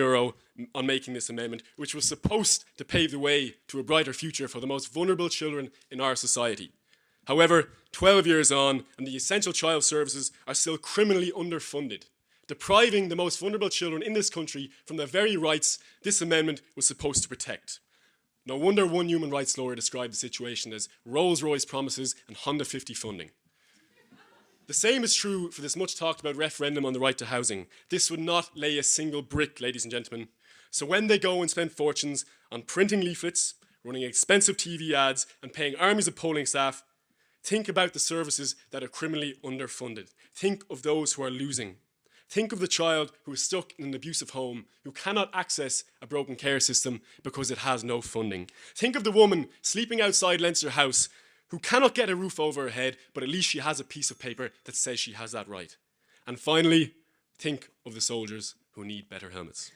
on making this amendment, which was supposed to pave the way to a brighter future for the most vulnerable children in our society. However, 12 years on, and the essential child services are still criminally underfunded, depriving the most vulnerable children in this country from the very rights this amendment was supposed to protect. No wonder one human rights lawyer described the situation as Rolls-Royce promises and Honda 50 funding. The same is true for this much talked about referendum on the right to housing. This would not lay a single brick, ladies and gentlemen. So when they go and spend fortunes on printing leaflets, running expensive TV ads, and paying armies of polling staff, Think about the services that are criminally underfunded. Think of those who are losing. Think of the child who is stuck in an abusive home, who cannot access a broken care system because it has no funding. Think of the woman sleeping outside Leinster House who cannot get a roof over her head, but at least she has a piece of paper that says she has that right. And finally, think of the soldiers who need better helmets.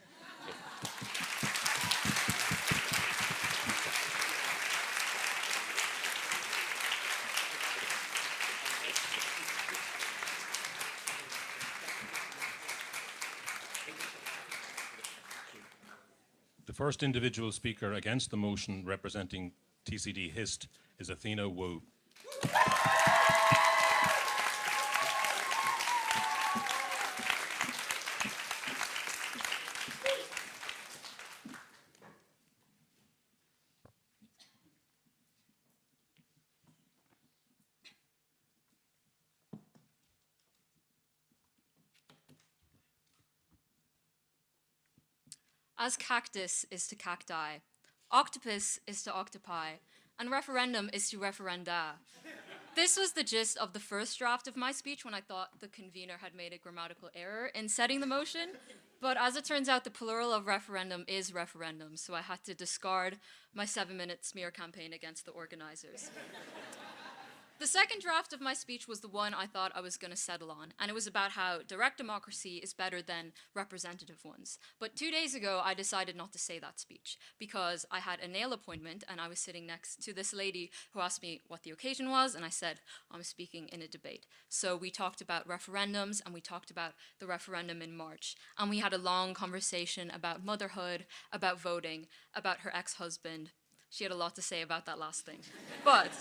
The first individual speaker against the motion representing TCD Hist is Athena Wu.
As cactus is to cacti, octopus is to octopi, and referendum is to referenda. This was the gist of the first draft of my speech when I thought the convener had made a grammatical error in setting the motion. But as it turns out, the plural of referendum is referendum, so I had to discard my 7-minute smear campaign against the organizers. The second draft of my speech was the one I thought I was going to settle on, and it was about how direct democracy is better than representative ones. But 2 days ago, I decided not to say that speech because I had a nail appointment and I was sitting next to this lady who asked me what the occasion was, and I said, I'm speaking in a debate. So we talked about referendums and we talked about the referendum in March, and we had a long conversation about motherhood, about voting, about her ex-husband. She had a lot to say about that last thing. But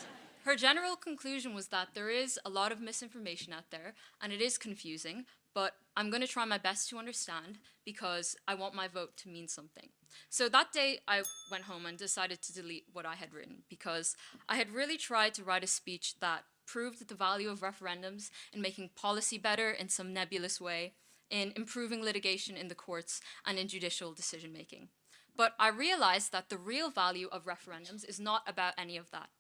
her general conclusion was that there is a lot of misinformation out there, and it is confusing, but I'm going to try my best to understand because I want my vote to mean something. So that day, I went home and decided to delete what I had written because I had really tried to write a speech that proved the value of referendums in making policy better in some nebulous way, in improving litigation in the courts, and in judicial decision-making. But I realized that the real value of referendums is not about any of that.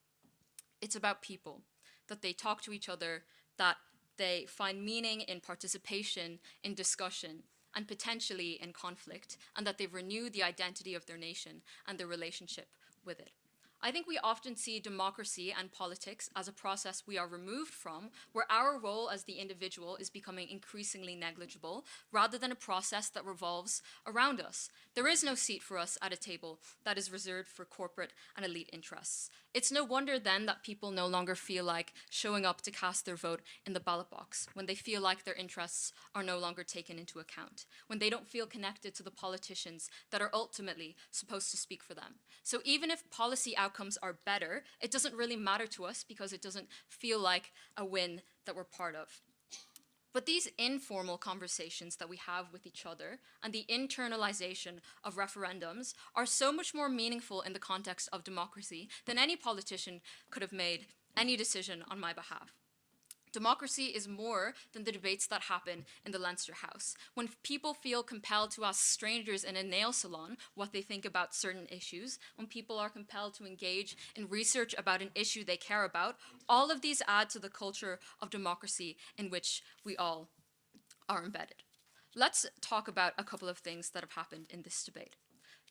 It's about people, that they talk to each other, that they find meaning in participation, in discussion, and potentially in conflict, and that they renew the identity of their nation and their relationship with it. I think we often see democracy and politics as a process we are removed from, where our role as the individual is becoming increasingly negligible, rather than a process that revolves around us. There is no seat for us at a table that is reserved for corporate and elite interests. It's no wonder then that people no longer feel like showing up to cast their vote in the ballot box, when they feel like their interests are no longer taken into account, when they don't feel connected to the politicians that are ultimately supposed to speak for them. So even if policy outcomes are better, it doesn't really matter to us because it doesn't feel like a win that we're part of. But these informal conversations that we have with each other and the internalization of referendums are so much more meaningful in the context of democracy than any politician could have made any decision on my behalf. Democracy is more than the debates that happen in the Leinster House. When people feel compelled to ask strangers in a nail salon what they think about certain issues, when people are compelled to engage in research about an issue they care about, all of these add to the culture of democracy in which we all are embedded. Let's talk about a couple of things that have happened in this debate.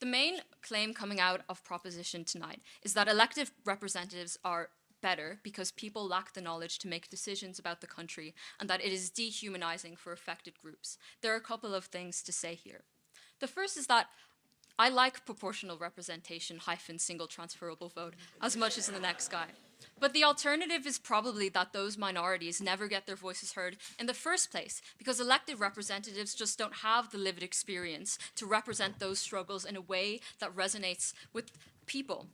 The main claim coming out of proposition tonight is that elected representatives are better because people lack the knowledge to make decisions about the country and that it is dehumanizing for affected groups. There are a couple of things to say here. The first is that I like proportional representation - single transferable vote as much as the next guy. But the alternative is probably that those minorities never get their voices heard in the first place because elected representatives just don't have the lived experience to represent those struggles in a way that resonates with people.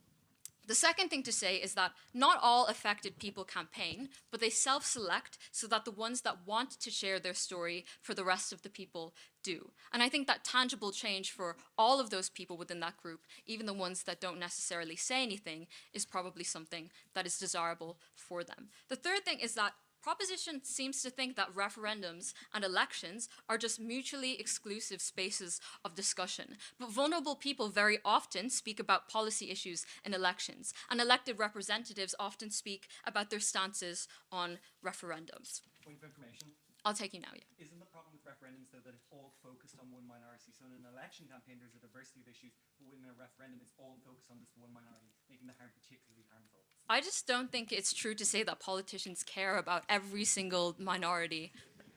The second thing to say is that not all affected people campaign, but they self-select so that the ones that want to share their story for the rest of the people do. And I think that tangible change for all of those people within that group, even the ones that don't necessarily say anything, is probably something that is desirable for them. The third thing is that Proposition seems to think that referendums and elections are just mutually exclusive spaces of discussion. But vulnerable people very often speak about policy issues in elections, and elected representatives often speak about their stances on referendums.
Point of information.
I'll take you now, yeah.
Isn't the problem with referendums, though, that it's all focused on one minority? So in an election campaign, there's a diversity of issues, but in a referendum, it's all focused on this one minority, making the harm particularly harmful.
I just don't think it's true to say that politicians care about every single minority,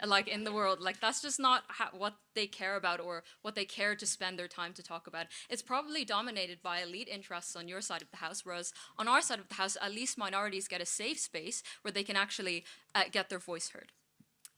like in the world. Like that's just not what they care about or what they care to spend their time to talk about. It's probably dominated by elite interests on your side of the house, whereas on our side of the house, at least minorities get a safe space where they can actually get their voice heard.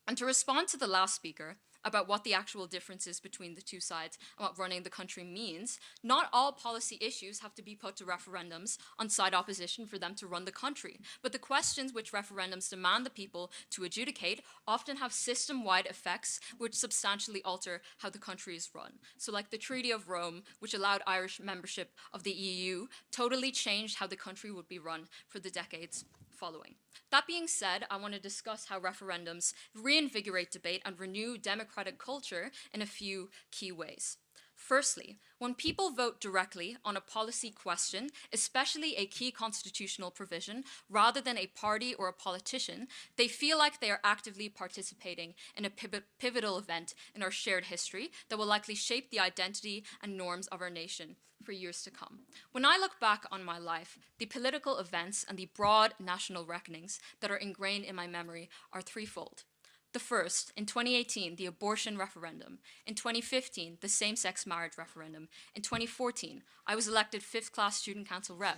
And to respond to the last speaker about what the actual difference is between the two sides and what running the country means, not all policy issues have to be put to referendums on side opposition for them to run the country. But the questions which referendums demand the people to adjudicate often have system-wide effects which substantially alter how the country is run. So like the Treaty of Rome, which allowed Irish membership of the EU, totally changed how the country would be run for the decades following. That being said, I want to discuss how referendums reinvigorate debate and renew democratic culture in a few key ways. Firstly, when people vote directly on a policy question, especially a key constitutional provision, rather than a party or a politician, they feel like they are actively participating in a pivotal event in our shared history that will likely shape the identity and norms of our nation for years to come. When I look back on my life, the political events and the broad national reckonings that are ingrained in my memory are threefold. The first, in 2018, the abortion referendum. In 2015, the same-sex marriage referendum. In 2014, I was elected 5th class student council rep.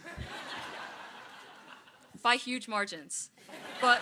By huge margins. But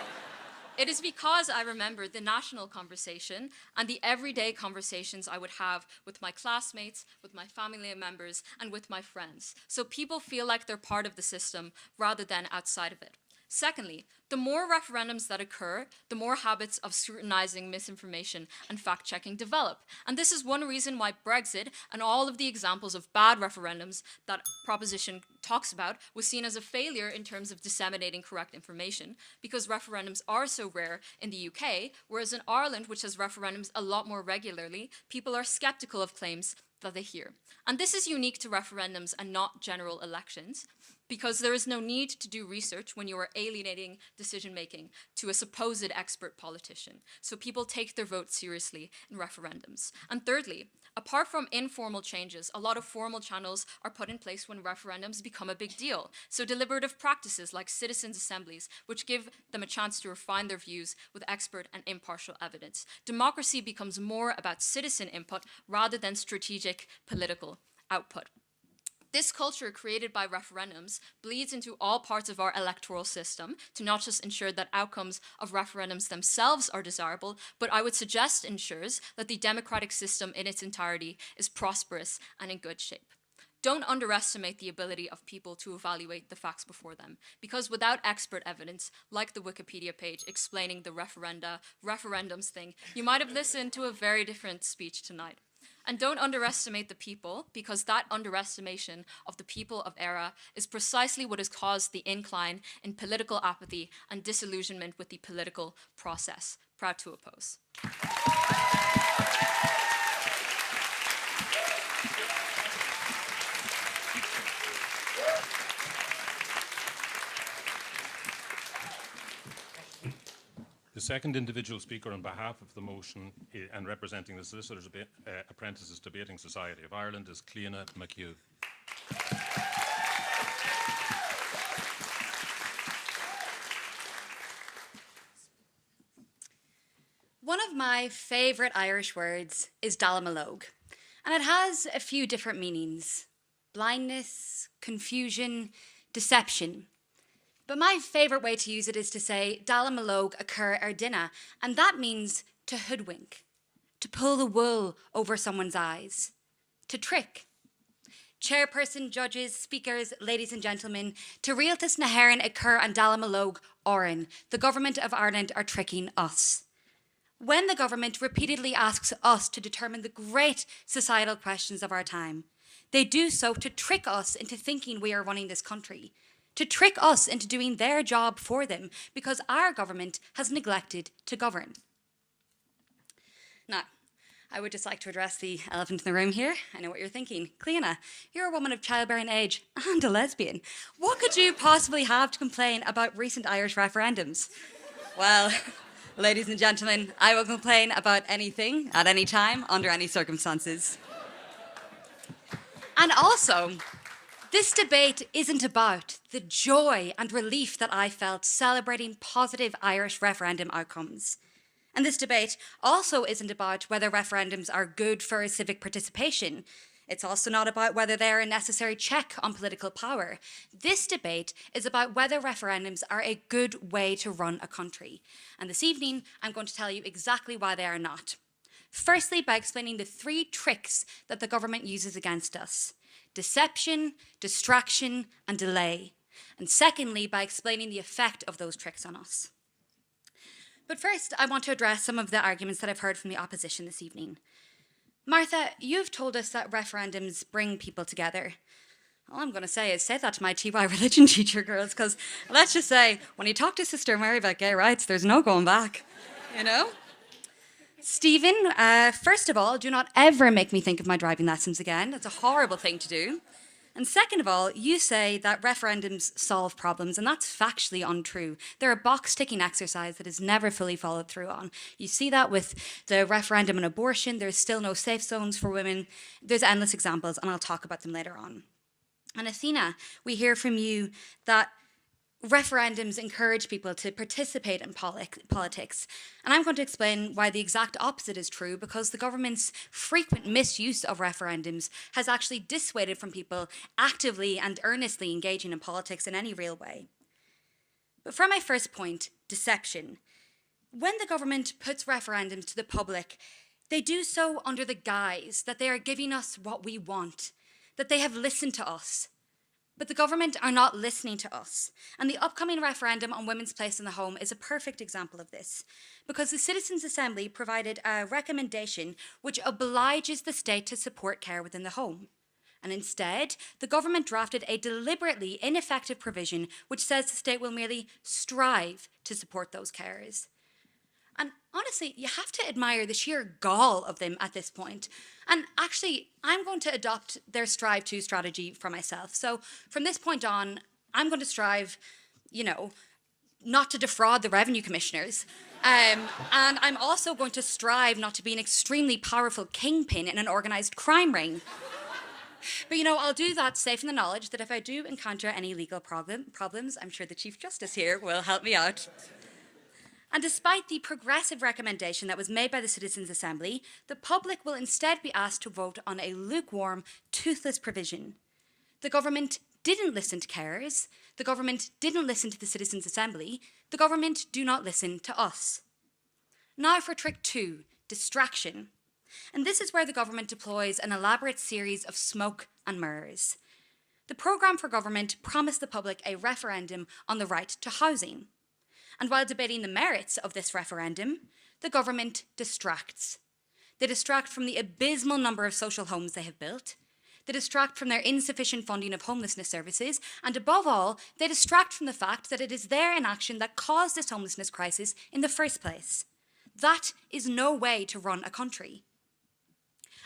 it is because I remember the national conversation and the everyday conversations I would have with my classmates, with my family members, and with my friends. So people feel like they're part of the system rather than outside of it. Secondly, the more referendums that occur, the more habits of scrutinizing misinformation and fact-checking develop. And this is one reason why Brexit and all of the examples of bad referendums that Proposition talks about was seen as a failure in terms of disseminating correct information, because referendums are so rare in the UK, whereas in Ireland, which has referendums a lot more regularly, people are skeptical of claims that they hear. And this is unique to referendums and not general elections, because there is no need to do research when you are alienating decision-making to a supposed expert politician. So people take their vote seriously in referendums. And thirdly, apart from informal changes, a lot of formal channels are put in place when referendums become a big deal. So deliberative practices like citizens' assemblies, which give them a chance to refine their views with expert and impartial evidence. Democracy becomes more about citizen input rather than strategic political output. This culture created by referendums bleeds into all parts of our electoral system to not just ensure that outcomes of referendums themselves are desirable, but I would suggest ensures that the democratic system in its entirety is prosperous and in good shape. Don't underestimate the ability of people to evaluate the facts before them, because without expert evidence, like the Wikipedia page explaining the referendums thing, you might have listened to a very different speech tonight. And don't underestimate the people, because that underestimation of the people of Ceara is precisely what has caused the incline in political apathy and disillusionment with the political process. Proud to oppose.
The second individual speaker on behalf of the motion and representing the Solicitors Apprentices Debating Society of Ireland is Cleona McHugh.
One of my favourite Irish words is Dalamalogue, and it has a few different meanings: blindness, confusion, deception. But my favourite way to use it is to say Dalamalogue occur ardina, and that means to hoodwink, to pull the wool over someone's eyes, to trick. Chairperson, judges, speakers, ladies and gentlemen, to Rialtas na Héireann occur and Dalamalogue Oran, the government of Ireland are tricking us. When the government repeatedly asks us to determine the great societal questions of our time, they do so to trick us into thinking we are running this country, to trick us into doing their job for them because our government has neglected to govern. Now, I would just like to address the elephant in the room here. I know what you're thinking. Cleona, you're a woman of childbearing age and a lesbian. What could you possibly have to complain about recent Irish referendums? Well, ladies and gentlemen, I will complain about anything, at any time, under any circumstances. And also, this debate isn't about the joy and relief that I felt celebrating positive Irish referendum outcomes. And this debate also isn't about whether referendums are good for civic participation. It's also not about whether they're a necessary check on political power. This debate is about whether referendums are a good way to run a country. And this evening, I'm going to tell you exactly why they are not. Firstly, by explaining the 3 tricks that the government uses against us: deception, distraction, and delay. And secondly, by explaining the effect of those tricks on us. But first, I want to address some of the arguments that I've heard from the opposition this evening. Martha, you've told us that referendums bring people together. All I'm going to say is say that to my TY religion teacher, girls, because let's just say, when you talk to Sister Mary about gay rights, there's no going back, you know? Stephen, first of all, do not ever make me think of my driving lessons again. That's a horrible thing to do. And second of all, you say that referendums solve problems, and that's factually untrue. They're a box-ticking exercise that is never fully followed through on. You see that with the referendum on abortion. There's still no safe zones for women. There's endless examples, and I'll talk about them later on. And Athena, we hear from you that referendums encourage people to participate in politics. And I'm going to explain why the exact opposite is true, because the government's frequent misuse of referendums has actually dissuaded from people actively and earnestly engaging in politics in any real way. But for my first point, deception. When the government puts referendums to the public, they do so under the guise that they are giving us what we want, that they have listened to us. But the government are not listening to us. And the upcoming referendum on women's place in the home is a perfect example of this, because the Citizens' Assembly provided a recommendation which obliges the state to support care within the home. And instead, the government drafted a deliberately ineffective provision which says the state will merely strive to support those carers. And honestly, you have to admire the sheer gall of them at this point. And actually, I'm going to adopt their strive to strategy for myself. So from this point on, I'm going to strive, not to defraud the revenue commissioners. And I'm also going to strive not to be an extremely powerful kingpin in an organised crime ring. But I'll do that safe in the knowledge that if I do encounter any legal problems, I'm sure the Chief Justice here will help me out. And despite the progressive recommendation that was made by the Citizens' Assembly, the public will instead be asked to vote on a lukewarm, toothless provision. The government didn't listen to carers. The government didn't listen to the Citizens' Assembly. The government do not listen to us. Now for trick 2, distraction. And this is where the government deploys an elaborate series of smoke and mirrors. The programme for government promised the public a referendum on the right to housing. And while debating the merits of this referendum, the government distracts. They distract from the abysmal number of social homes they have built. They distract from their insufficient funding of homelessness services. And above all, they distract from the fact that it is their inaction that caused this homelessness crisis in the first place. That is no way to run a country.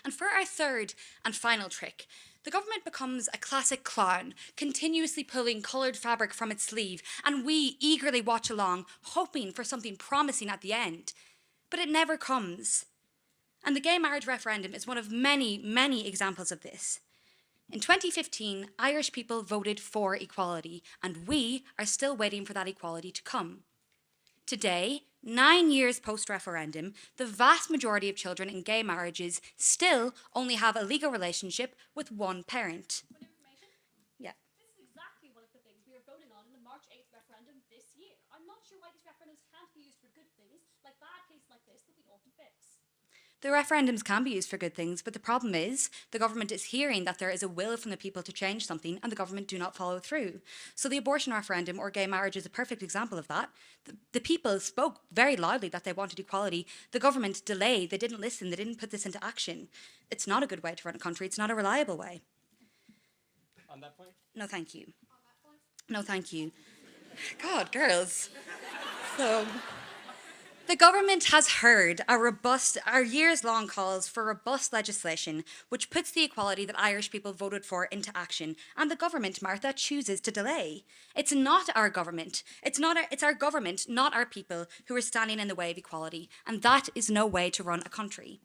And for our third and final trick, the government becomes a classic clown, continuously pulling coloured fabric from its sleeve, and we eagerly watch along, hoping for something promising at the end. But it never comes. And the gay marriage referendum is one of many, many examples of this. In 2015, Irish people voted for equality, and we are still waiting for that equality to come. Today, 9 years post-referendum, the vast majority of children in gay marriages still only have a legal relationship with one parent. Yeah.
This is exactly one of the things we are voting on in the March 8th referendum this year. I'm not sure why these referendums can't be used for good things, like bad cases like this that we ought to fix.
The referendums can be used for good things, but the problem is the government is hearing that there is a will from the people to change something, and the government do not follow through. So the abortion referendum or gay marriage is a perfect example of that. The people spoke very loudly that they wanted equality. The government delayed, they didn't listen, they didn't put this into action. It's not a good way to run a country, it's not a reliable way.
On that point?
No, thank you.
On that point?
No, thank you. God, girls. So, the government has heard our years-long calls for robust legislation which puts the equality that Irish people voted for into action, and the government, Martha, chooses to delay. It's not our government. It's our government, not our people, who are standing in the way of equality, and that is no way to run a country.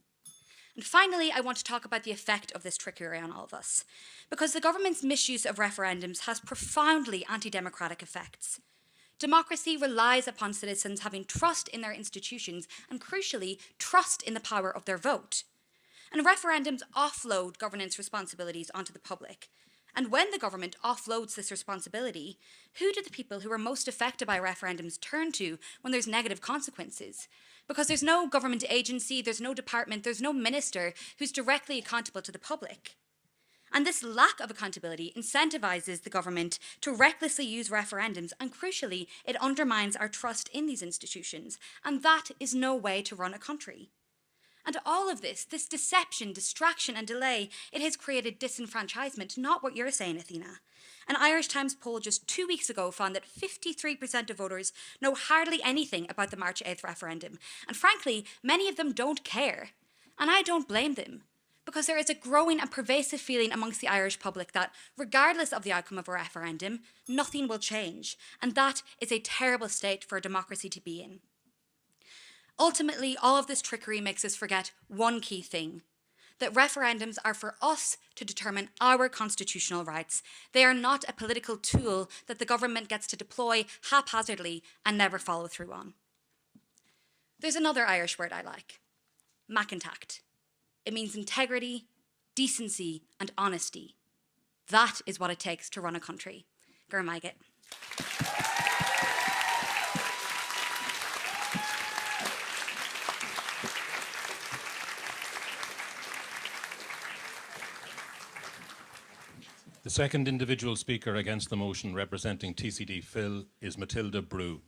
And finally, I want to talk about the effect of this trickery on all of us, because the government's misuse of referendums has profoundly anti-democratic effects. Democracy relies upon citizens having trust in their institutions and, crucially, trust in the power of their vote. And referendums offload governance responsibilities onto the public. And when the government offloads this responsibility, who do the people who are most affected by referendums turn to when there's negative consequences? Because there's no government agency, there's no department, there's no minister who's directly accountable to the public. And this lack of accountability incentivizes the government to recklessly use referendums, and crucially, it undermines our trust in these institutions. And that is no way to run a country. And all of this deception, distraction, and delay, it has created disenfranchisement, not what you're saying, Athena. An Irish Times poll just 2 weeks ago found that 53% of voters know hardly anything about the March 8th referendum. And frankly, many of them don't care. And I don't blame them, because there is a growing and pervasive feeling amongst the Irish public that, regardless of the outcome of a referendum, nothing will change. And that is a terrible state for a democracy to be in. Ultimately, all of this trickery makes us forget one key thing: that referendums are for us to determine our constitutional rights. They are not a political tool that the government gets to deploy haphazardly and never follow through on. There's another Irish word I like: macintacht. It means integrity, decency, and honesty. That is what it takes to run a country. Gur maiget.
The second individual speaker against the motion representing TCD Phil is Matilda Brewe.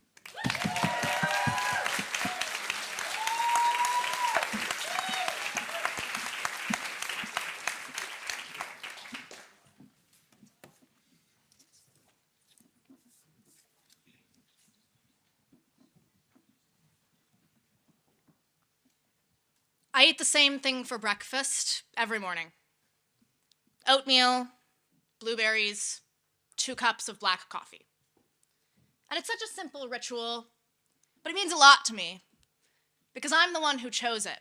I eat the same thing for breakfast every morning. Oatmeal, blueberries, 2 cups of black coffee. And it's such a simple ritual, but it means a lot to me, because I'm the one who chose it.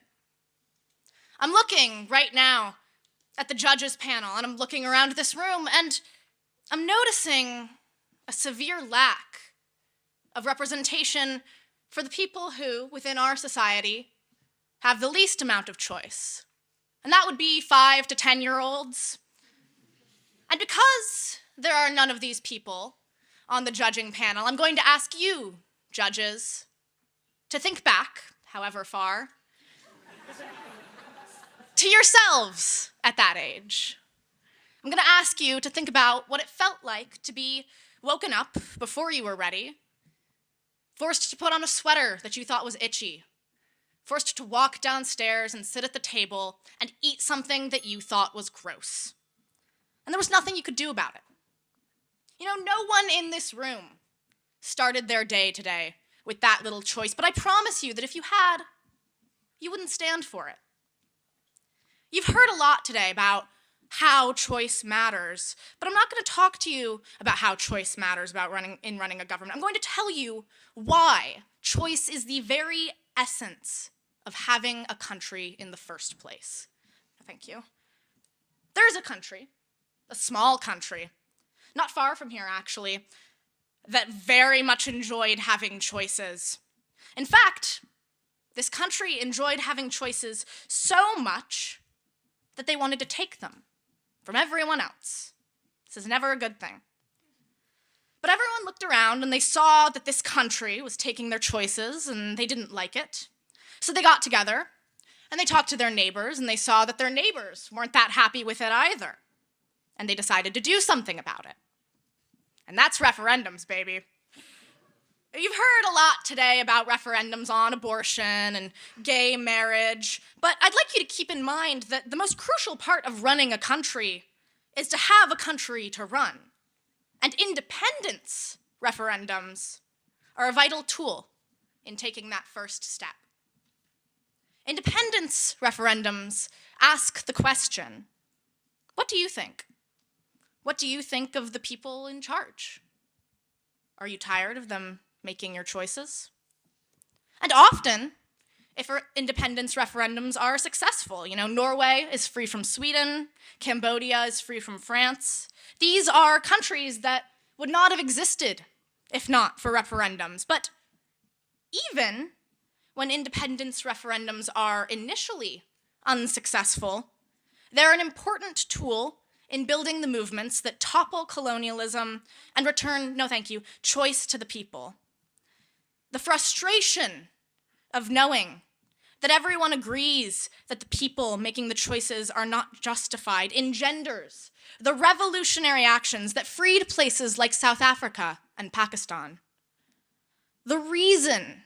I'm looking right now at the judges panel, and I'm looking around this room, and I'm noticing a severe lack of representation for the people who, within our society, have the least amount of choice. And that would be 5 to 10-year-olds. And because there are none of these people on the judging panel, I'm going to ask you, judges, to think back, however far, to yourselves at that age. I'm going to ask you to think about what it felt like to be woken up before you were ready, forced to put on a sweater that you thought was itchy, forced to walk downstairs and sit at the table and eat something that you thought was gross. And there was nothing you could do about it. You know, no one in this room started their day today with that little choice, but I promise you that if you had, you wouldn't stand for it. You've heard a lot today about how choice matters, but I'm not going to talk to you about how choice matters about running a government. I'm going to tell you why choice is the very essence of having a country in the first place. Thank you. There's a country, a small country, not far from here actually, that very much enjoyed having choices. In fact, this country enjoyed having choices so much that they wanted to take them from everyone else. This is never a good thing. But everyone looked around and they saw that this country was taking their choices and they didn't like it. So they got together and they talked to their neighbors and they saw that their neighbors weren't that happy with it either. And they decided to do something about it. And that's referendums, baby. You've heard a lot today about referendums on abortion and gay marriage, but I'd like you to keep in mind that the most crucial part of running a country is to have a country to run. And independence referendums are a vital tool in taking that first step. Independence referendums ask the question, what do you think? What do you think of the people in charge? Are you tired of them making your choices? And often, if independence referendums are successful, Norway is free from Sweden, Cambodia is free from France. These are countries that would not have existed if not for referendums. But even when independence referendums are initially unsuccessful, they're an important tool in building the movements that topple colonialism and return, no thank you, choice to the people. The frustration of knowing that everyone agrees that the people making the choices are not justified engenders the revolutionary actions that freed places like South Africa and Pakistan. The reason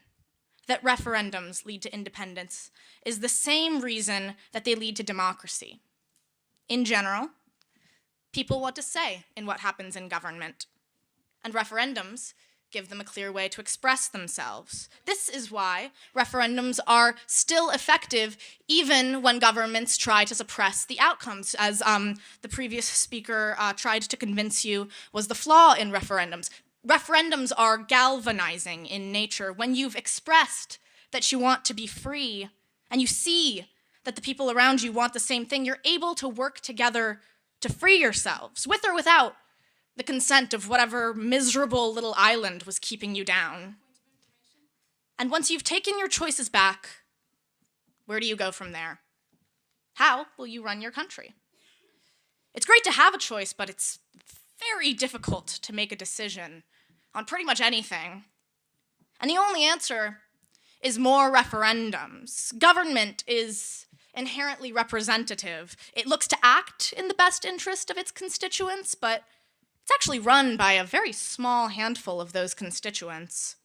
that referendums lead to independence is the same reason that they lead to democracy. In general, people want to say in what happens in government, and referendums give them a clear way to express themselves. This is why referendums are still effective even when governments try to suppress the outcomes, as the previous speaker tried to convince you was the flaw in referendums. Referendums are galvanizing in nature. When you've expressed that you want to be free and you see that the people around you want the same thing, you're able to work together to free yourselves, with or without the consent of whatever miserable little island was keeping you down. And once you've taken your choices back, where do you go from there? How will you run your country? It's great to have a choice, but it's very difficult to make a decision on pretty much anything. And the only answer is more referendums. Government is inherently representative. It looks to act in the best interest of its constituents, but it's actually run by a very small handful of those constituents.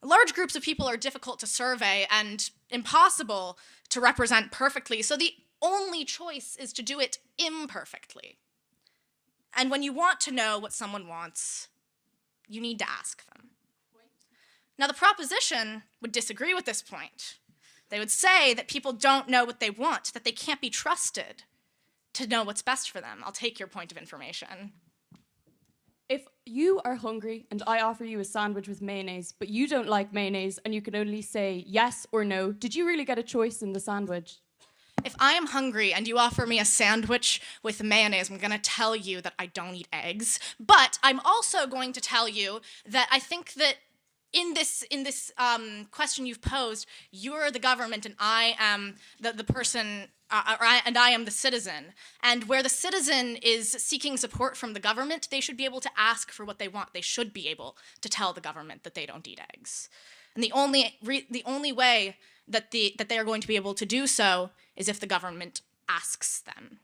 Large groups of people are difficult to survey and impossible to represent perfectly, so the only choice is to do it imperfectly. And when you want to know what someone wants, you need to ask them. Now, the proposition would disagree with this point. They would say that people don't know what they want, that they can't be trusted to know what's best for them. I'll take your point of information.
If you are hungry and I offer you a sandwich with mayonnaise, but you don't like mayonnaise and you can only say yes or no, did you really get a choice in the sandwich?
If I am hungry and you offer me a sandwich with mayonnaise, I'm gonna tell you that I don't eat eggs, but I'm also going to tell you that I think that in this question you've posed, you're the government and I am the person, and I am the citizen. And where the citizen is seeking support from the government, they should be able to ask for what they want. They should be able to tell the government that they don't eat eggs. And the only way that they are going to be able to do so is if the government asks them.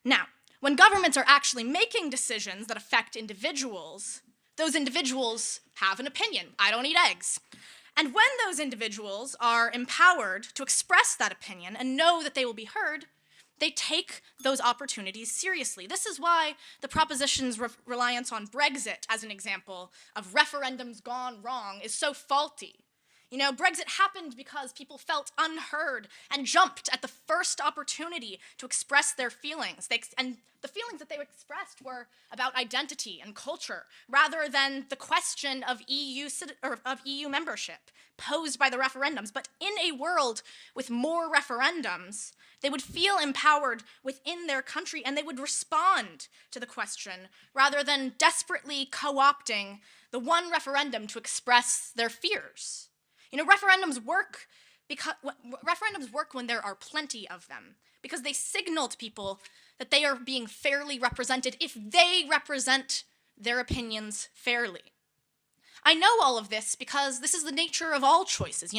Now, when governments are actually making decisions that affect individuals, those individuals have an opinion. I don't eat eggs. And when those individuals are empowered to express that opinion and know that they will be heard, they take those opportunities seriously. This is why the proposition's reliance on Brexit, as an example of referendums gone wrong, is so faulty. Brexit happened because people felt unheard and jumped at the first opportunity to express their feelings. And the feelings that they expressed were about identity and culture, rather than the question of EU membership posed by the referendums. But in a world with more referendums, they would feel empowered within their country and they would respond to the question rather than desperately co-opting the one referendum to express their fears. Referendums work when there are plenty of them, because they signal to people that they are being fairly represented if they represent their opinions fairly. I know all of this because this is the nature of all choices.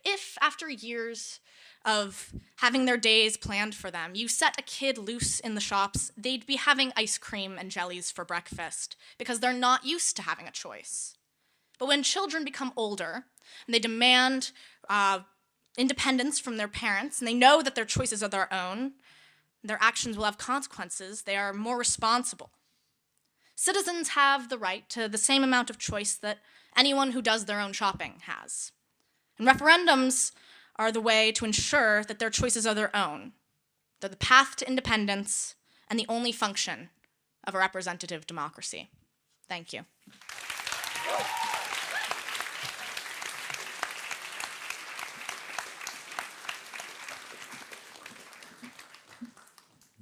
If after years of having their days planned for them, you set a kid loose in the shops, they'd be having ice cream and jellies for breakfast because they're not used to having a choice. But when children become older and they demand independence from their parents, and they know that their choices are their own, their actions will have consequences, they are more responsible. Citizens have the right to the same amount of choice that anyone who does their own shopping has. And referendums are the way to ensure that their choices are their own. They're the path to independence and the only function of a representative democracy. Thank you.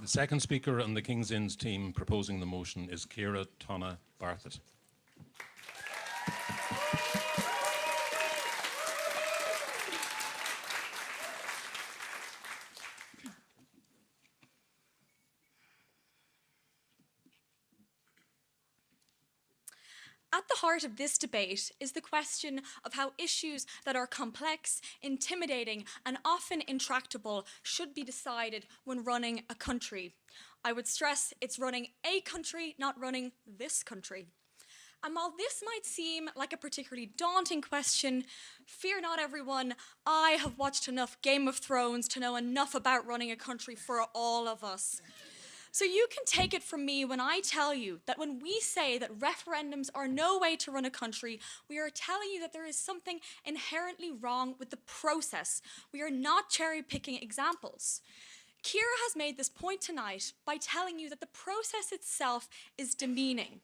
The second speaker on the King's Inns team proposing the motion is Ciara Tonna-Barthet.
At the heart of this debate is the question of how issues that are complex, intimidating, and often intractable should be decided when running a country. I would stress it's running a country, not running this country. And while this might seem like a particularly daunting question, fear not everyone, I have watched enough Game of Thrones to know enough about running a country for all of us. So you can take it from me when I tell you that when we say that referendums are no way to run a country, we are telling you that there is something inherently wrong with the process. We are not cherry-picking examples. Ciara has made this point tonight by telling you that the process itself is demeaning.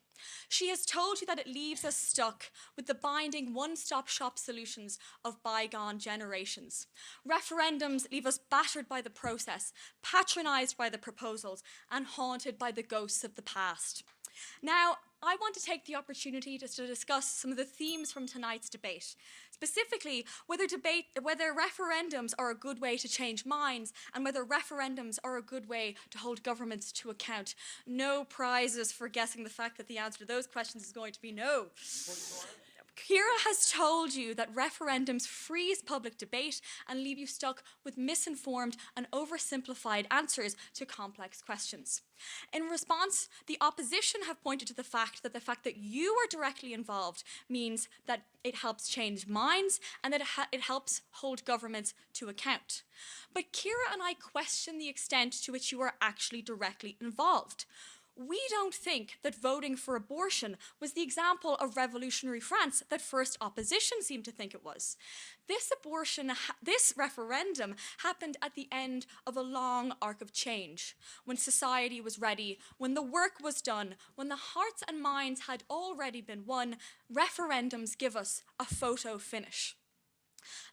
She has told you that it leaves us stuck with the binding one-stop shop solutions of bygone generations. Referendums leave us battered by the process, patronised by the proposals, and haunted by the ghosts of the past. Now, I want to take the opportunity just to discuss some of the themes from tonight's debate. Specifically, whether referendums are a good way to change minds and whether referendums are a good way to hold governments to account. No prizes for guessing the fact that the answer to those questions is going to be no. Ciara has told you that referendums freeze public debate and leave you stuck with misinformed and oversimplified answers to complex questions. In response, the opposition have pointed to the fact that you are directly involved means that it helps change minds and that it helps hold governments to account. But Ciara and I question the extent to which you are actually directly involved. We don't think that voting for abortion was the example of revolutionary France that first opposition seemed to think it was. This referendum happened at the end of a long arc of change, when society was ready, when the work was done, when the hearts and minds had already been won. Referendums give us a photo finish.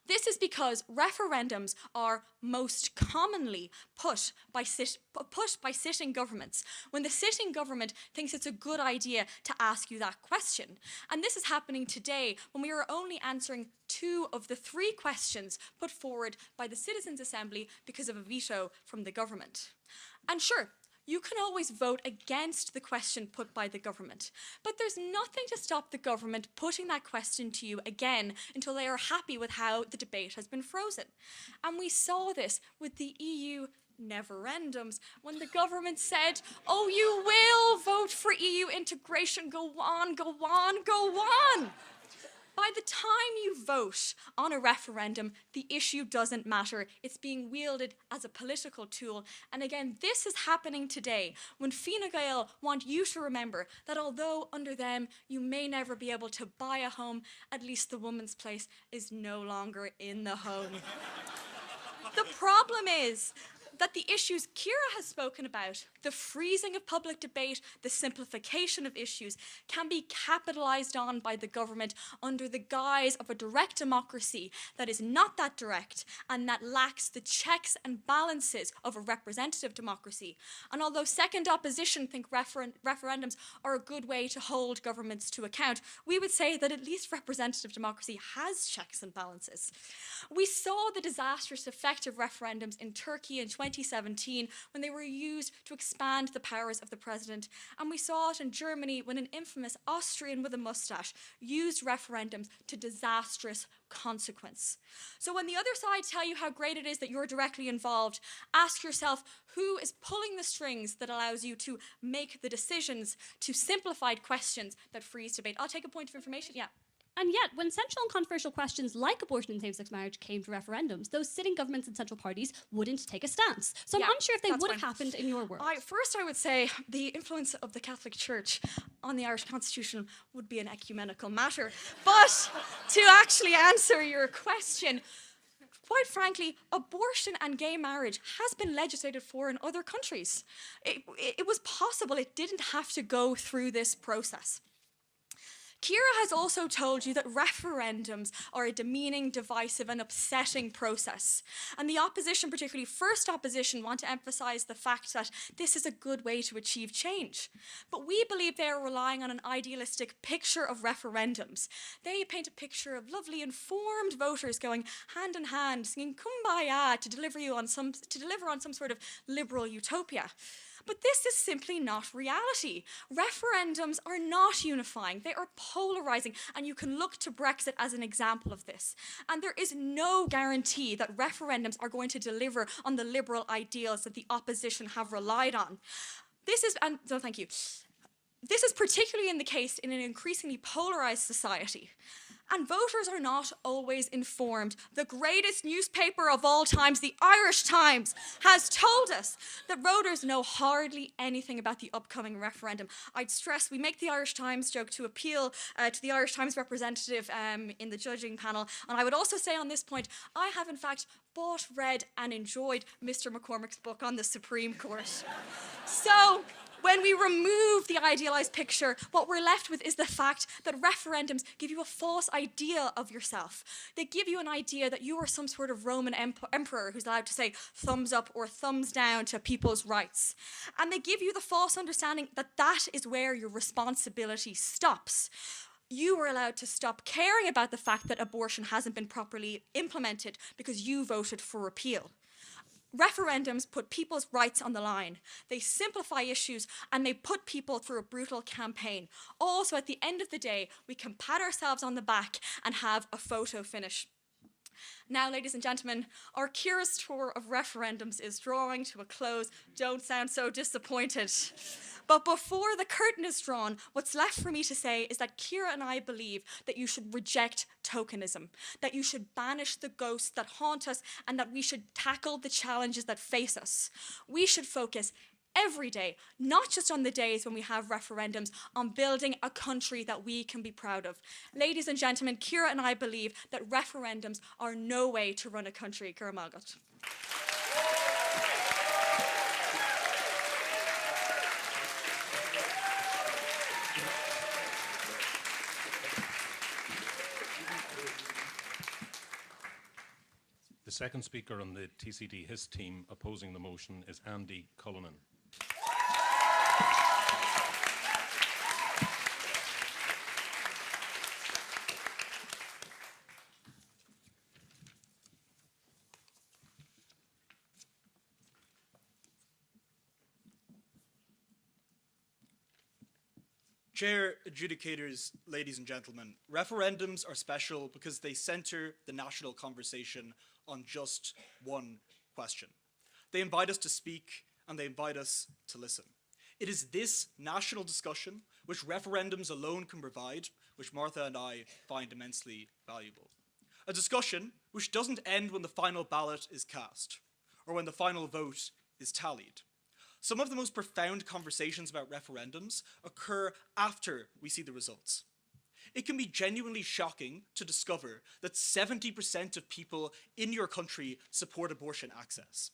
This is because referendums are most commonly put by sitting governments, when the sitting government thinks it's a good idea to ask you that question. And this is happening today when we are only answering 2 of the 3 questions put forward by the Citizens' Assembly because of a veto from the government. And sure, you can always vote against the question put by the government, but there's nothing to stop the government putting that question to you again until they are happy with how the debate has been frozen. And we saw this with the EU neverendums, when the government said, oh, you will vote for EU integration, go on, go on, go on. By the time you vote on a referendum, the issue doesn't matter. It's being wielded as a political tool. And again, this is happening today when Fine Gael want you to remember that although under them you may never be able to buy a home, at least the woman's place is no longer in the home. The problem is that the issues Ciara has spoken about, the freezing of public debate, the simplification of issues, can be capitalised on by the government under the guise of a direct democracy that is not that direct and that lacks the checks and balances of a representative democracy. And although second opposition think referendums are a good way to hold governments to account, we would say that at least representative democracy has checks and balances. We saw the disastrous effect of referendums in Turkey in 2017 when they were used to expand the powers of the president, and we saw it in Germany when an infamous Austrian with a mustache used referendums to disastrous consequence. So when the other side tell you how great it is that you're directly involved, ask yourself who is pulling the strings that allows you to make the decisions to simplified questions that freeze debate. I'll take a point of information. Yeah. And yet, when central and controversial questions like abortion and same-sex marriage came to referendums, those sitting governments and central parties wouldn't take a stance. So
Yeah,
I'm unsure if they
that's
would have
fine.
happened in your world.
First, I would say the influence of the Catholic Church on the Irish Constitution would be an ecumenical matter. But to actually answer your question, quite frankly, abortion and gay marriage has been legislated for in other countries. It was possible. It didn't have to go through this process. Ciara has also told you that referendums are a demeaning, divisive, and upsetting process. And the opposition, particularly first opposition, want to emphasise the fact that this is a good way to achieve change. But we believe they are relying on an idealistic picture of referendums. They paint a picture of lovely, informed voters going hand in hand, singing kumbaya to deliver on some sort of liberal utopia. But this is simply not reality. Referendums are not unifying. They are polarizing, and you can look to Brexit as an example of this. And there is no guarantee that referendums are going to deliver on the liberal ideals that the opposition have relied on. This is particularly in the case in an increasingly polarized society. And voters are not always informed. The greatest newspaper of all times, the Irish Times, has told us that voters know hardly anything about the upcoming referendum. I'd stress we make the Irish Times joke to appeal to the Irish Times representative in the judging panel. And I would also say on this point, I have in fact bought, read, and enjoyed Mr. McCormick's book on the Supreme Court. So, when we remove the idealized picture, what we're left with is the fact that referendums give you a false idea of yourself. They give you an idea that you are some sort of Roman emperor who's allowed to say thumbs up or thumbs down to people's rights. And they give you the false understanding that that is where your responsibility stops. You are allowed to stop caring about the fact that abortion hasn't been properly implemented because you voted for repeal. Referendums put people's rights on the line. They simplify issues and they put people through a brutal campaign. Also, at the end of the day, we can pat ourselves on the back and have a photo finish. Now, ladies and gentlemen, our Ciara's tour of referendums is drawing to a close. Don't sound so disappointed. But before the curtain is drawn, what's left for me to say is that Ciara and I believe that you should reject tokenism, that you should banish the ghosts that haunt us, and that we should tackle the challenges that face us. We should focus every day, not just on the days when we have referendums, on building a country that we can be proud of. Ladies and gentlemen, Ciara and I believe that referendums are no way to run a country. Ciara Malgat.
The second speaker on the TCD Hist team opposing the motion is Andy Cullinan.
Chair, adjudicators, ladies and gentlemen, referendums are special because they centre the national conversation on just one question. They invite us to speak and they invite us to listen. It is this national discussion, which referendums alone can provide, which Martha and I find immensely valuable. A discussion which doesn't end when the final ballot is cast or when the final vote is tallied. Some of the most profound conversations about referendums occur after we see the results. It can be genuinely shocking to discover that 70% of people in your country support abortion access.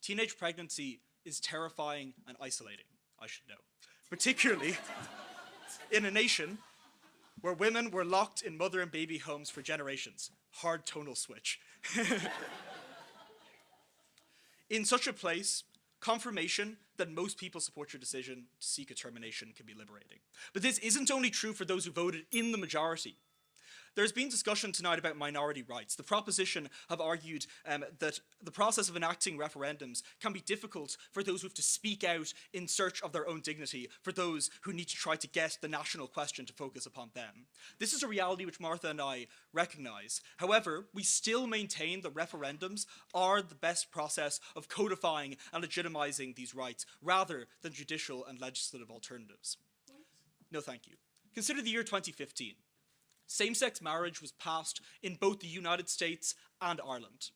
Teenage pregnancy is terrifying and isolating, I should know, particularly in a nation where women were locked in mother and baby homes for generations. Hard tonal switch. In such a place, confirmation that most people support your decision to seek a termination can be liberating. But this isn't only true for those who voted in the majority. There's been discussion tonight about minority rights. The proposition have argued that the process of enacting referendums can be difficult for those who have to speak out in search of their own dignity, for those who need to try to get the national question to focus upon them. This is a reality which Martha and I recognise. However, we still maintain that referendums are the best process of codifying and legitimising these rights, rather than judicial and legislative alternatives. No, thank you. Consider the year 2015. Same-sex marriage was passed in both the United States and Ireland.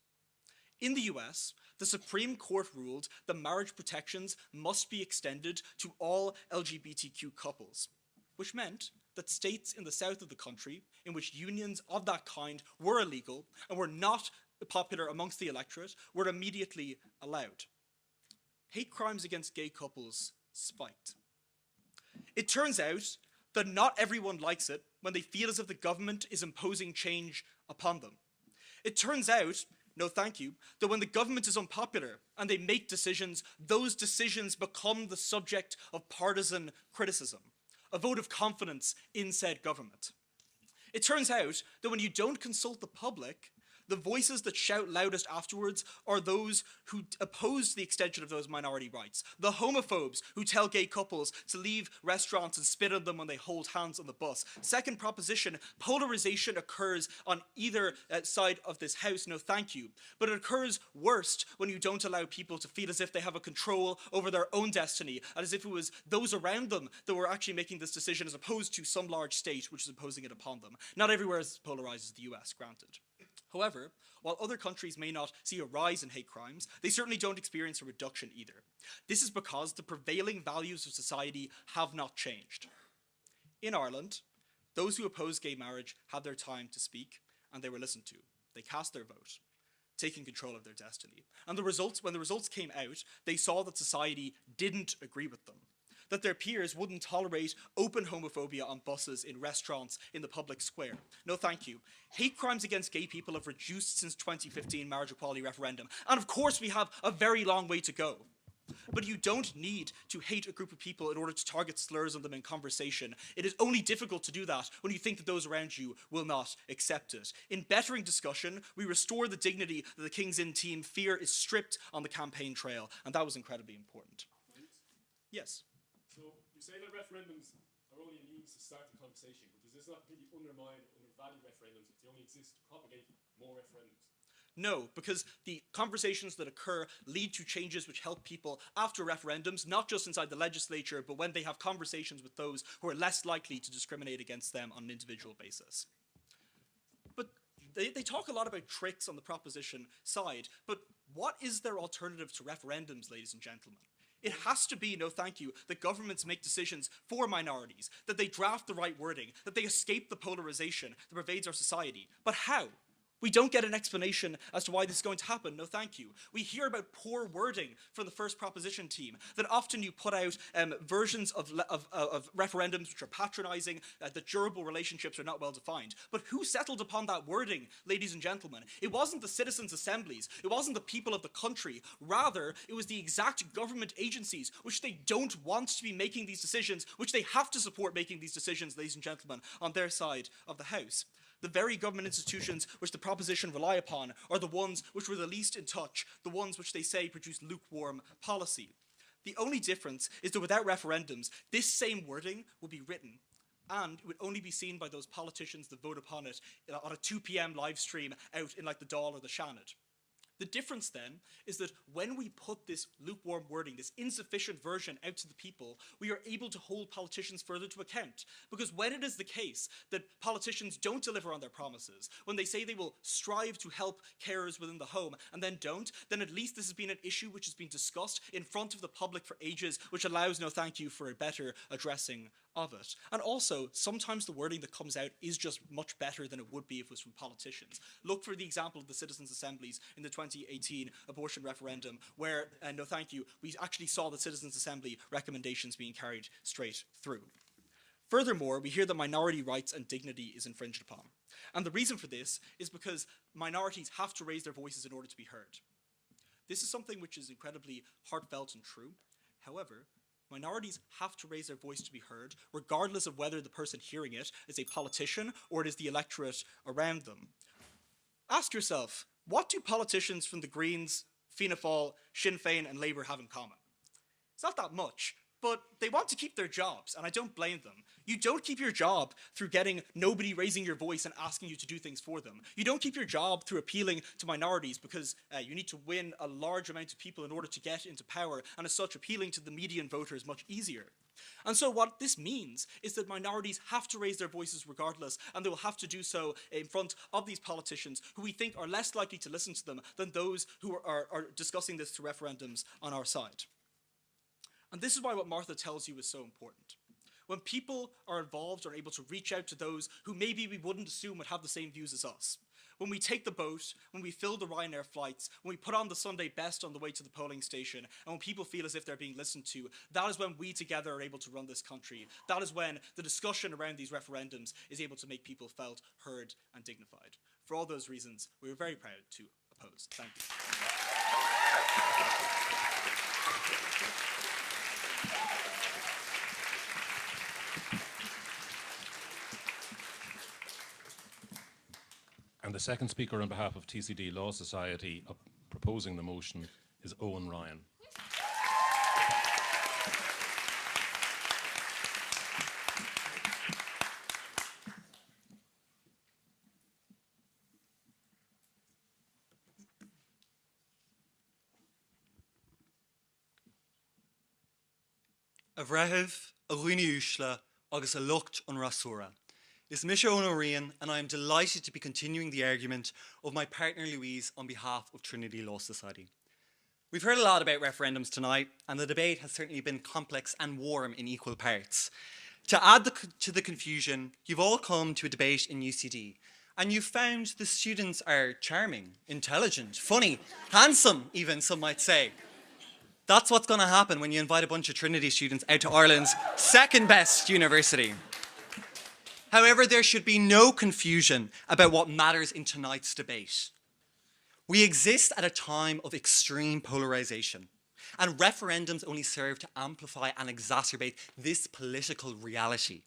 In the US, the Supreme Court ruled that marriage protections must be extended to all LGBTQ couples, which meant that states in the south of the country in which unions of that kind were illegal and were not popular amongst the electorate were immediately allowed. Hate crimes against gay couples spiked. It turns out that not everyone likes it when they feel as if the government is imposing change upon them. It turns out, no thank you, that when the government is unpopular and they make decisions, those decisions become the subject of partisan criticism, a vote of confidence in said government. It turns out that when you don't consult the public, the voices that shout loudest afterwards are those who oppose the extension of those minority rights. The homophobes who tell gay couples to leave restaurants and spit on them when they hold hands on the bus. Second proposition, polarization occurs on either side of this house, no thank you. But it occurs worst when you don't allow people to feel as if they have a control over their own destiny, and as if it was those around them that were actually making this decision as opposed to some large state which is imposing it upon them. Not everywhere is as polarized as the US, granted. However, while other countries may not see a rise in hate crimes, they certainly don't experience a reduction either. This is because the prevailing values of society have not changed. In Ireland, those who oppose gay marriage had their time to speak, and they were listened to. They cast their vote, taking control of their destiny. And when the results came out, they saw that society didn't agree with them, that their peers wouldn't tolerate open homophobia on buses, in restaurants, in the public square. No thank you. Hate crimes against gay people have reduced since 2015 marriage equality referendum. And of course we have a very long way to go. But you don't need to hate a group of people in order to target slurs on them in conversation. It is only difficult to do that when you think that those around you will not accept it. In bettering discussion, we restore the dignity that the King's Inn team fear is stripped on the campaign trail, and that was incredibly important. Yes?
So you say that referendums are only a means to start the conversation, but does this not really undermine, undervalue referendums if they only exist to propagate more referendums?
No, because the conversations that occur lead to changes which help people after referendums, not just inside the legislature, but when they have conversations with those who are less likely to discriminate against them on an individual basis. But they talk a lot about tricks on the proposition side, but what is their alternative to referendums, ladies and gentlemen? It has to be, no thank you, that governments make decisions for minorities, that they draft the right wording, that they escape the polarization that pervades our society. But how? We don't get an explanation as to why this is going to happen, no thank you. We hear about poor wording from the first proposition team, that often you put out versions of referendums which are patronizing, that durable relationships are not well defined. But who settled upon that wording, ladies and gentlemen? It wasn't the citizens' assemblies, it wasn't the people of the country, rather it was the exact government agencies which they don't want to be making these decisions, which they have to support making these decisions, ladies and gentlemen, on their side of the house. The very government institutions which the proposition rely upon are the ones which were the least in touch, the ones which they say produce lukewarm policy. The only difference is that without referendums, this same wording will be written, and it would only be seen by those politicians that vote upon it on a 2 p.m. live stream out in like the Dáil or the Seanad. The difference then is that when we put this lukewarm wording, this insufficient version out to the people, we are able to hold politicians further to account. Because when it is the case that politicians don't deliver on their promises, when they say they will strive to help carers within the home and then don't, then at least this has been an issue which has been discussed in front of the public for ages, which allows no thank you for a better addressing of it. And also, sometimes the wording that comes out is just much better than it would be if it was from politicians. Look for the example of the citizens' assemblies in the 2018 abortion referendum, where, no thank you, we actually saw the citizens' assembly recommendations being carried straight through. Furthermore, we hear that minority rights and dignity is infringed upon. And the reason for this is because minorities have to raise their voices in order to be heard. This is something which is incredibly heartfelt and true. However, minorities have to raise their voice to be heard, regardless of whether the person hearing it is a politician or it is the electorate around them. Ask yourself, what do politicians from the Greens, Fianna Fáil, Sinn Féin and Labour have in common? It's not that much. But they want to keep their jobs, and I don't blame them. You don't keep your job through getting nobody raising your voice and asking you to do things for them. You don't keep your job through appealing to minorities because you need to win a large amount of people in order to get into power, and as such, appealing to the median voter is much easier. And so what this means is that minorities have to raise their voices regardless, and they will have to do so in front of these politicians who we think are less likely to listen to them than those who are discussing this through referendums on our side. And this is why what Martha tells you is so important. When people are involved or able to reach out to those who maybe we wouldn't assume would have the same views as us, when we take the boat, when we fill the Ryanair flights, when we put on the Sunday best on the way to the polling station, and when people feel as if they're being listened to, that is when we together are able to run this country. That is when the discussion around these referendums is able to make people felt heard and dignified. For all those reasons, we are very proud to oppose. Thank you.
And the second speaker on behalf of TCD Law Society proposing the motion is Eoin Ryan.
A bhrethebh, a dhuine úsla, agus a lucht an rasúra. Is Misha O'Rian, and I am delighted to be continuing the argument of my partner Louise on behalf of Trinity Law Society. We've heard a lot about referendums tonight, and the debate has certainly been complex and warm in equal parts. To add to the confusion, you've all come to a debate in UCD, and you've found the students are charming, intelligent, funny, handsome even, some might say. That's what's going to happen when you invite a bunch of Trinity students out to Ireland's second best university. However, there should be no confusion about what matters in tonight's debate. We exist at a time of extreme polarization, and referendums only serve to amplify and exacerbate this political reality.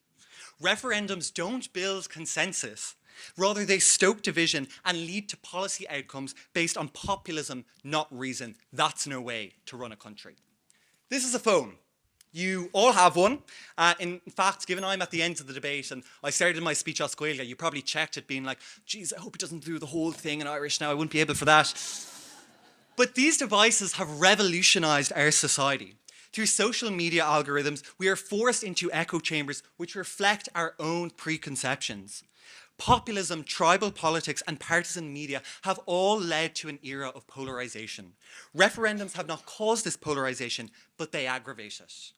Referendums don't build consensus. Rather, they stoke division and lead to policy outcomes based on populism, not reason. That's no way to run a country. This is a phone. You all have one. In fact, given I'm at the end of the debate and I started my speech as Gaeilge, you probably checked it being like, geez, I hope it doesn't do the whole thing in Irish now. I wouldn't be able for that. But these devices have revolutionized our society. Through social media algorithms, we are forced into echo chambers which reflect our own preconceptions. Populism, tribal politics, and partisan media have all led to an era of polarization. Referendums have not caused this polarization, but they aggravate it.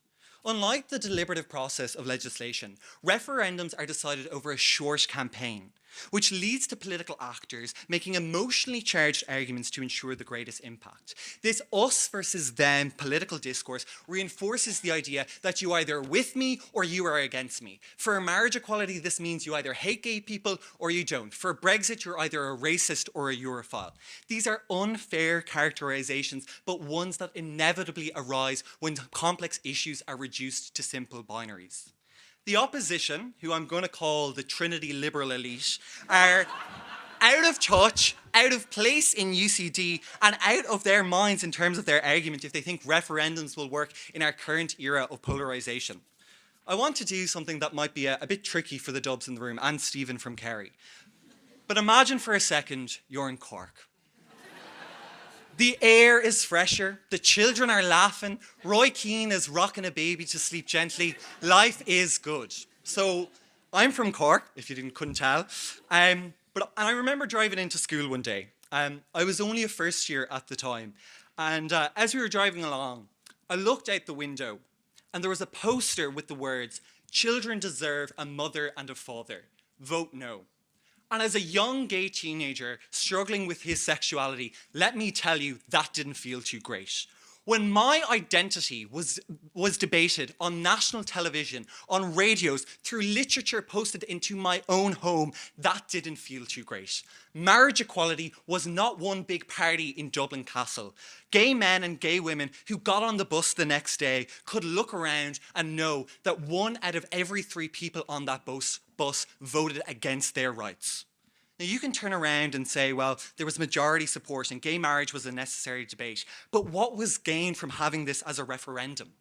Unlike the deliberative process of legislation, referendums are decided over a short campaign, which leads to political actors making emotionally charged arguments to ensure the greatest impact. This us versus them political discourse reinforces the idea that you are either with me or you are against me. For marriage equality, this means you either hate gay people or you don't. For Brexit, you're either a racist or a Europhile. These are unfair characterizations, but ones that inevitably arise when complex issues are reduced to simple binaries. The opposition, who I'm going to call the Trinity liberal elite, are out of touch, out of place in UCD, and out of their minds in terms of their argument if they think referendums will work in our current era of polarisation. I want to do something that might be a bit tricky for the dubs in the room and Stephen from Kerry. But imagine for a second you're in Cork. The air is fresher, the children are laughing, Roy Keane is rocking a baby to sleep gently. Life is good. So I'm from Cork, if you couldn't tell. And I remember driving into school one day. I was only a first year at the time. And as we were driving along, I looked out the window and there was a poster with the words, "Children deserve a mother and a father. Vote no." And as a young gay teenager struggling with his sexuality, let me tell you, that didn't feel too great. When my identity was debated on national television, on radios, through literature posted into my own home, that didn't feel too great. Marriage equality was not one big party in Dublin Castle. Gay men and gay women who got on the bus the next day could look around and know that 1 out of every 3 people on that bus voted against their rights. Now, you can turn around and say, well, there was majority support and gay marriage was a necessary debate. But what was gained from having this as a referendum?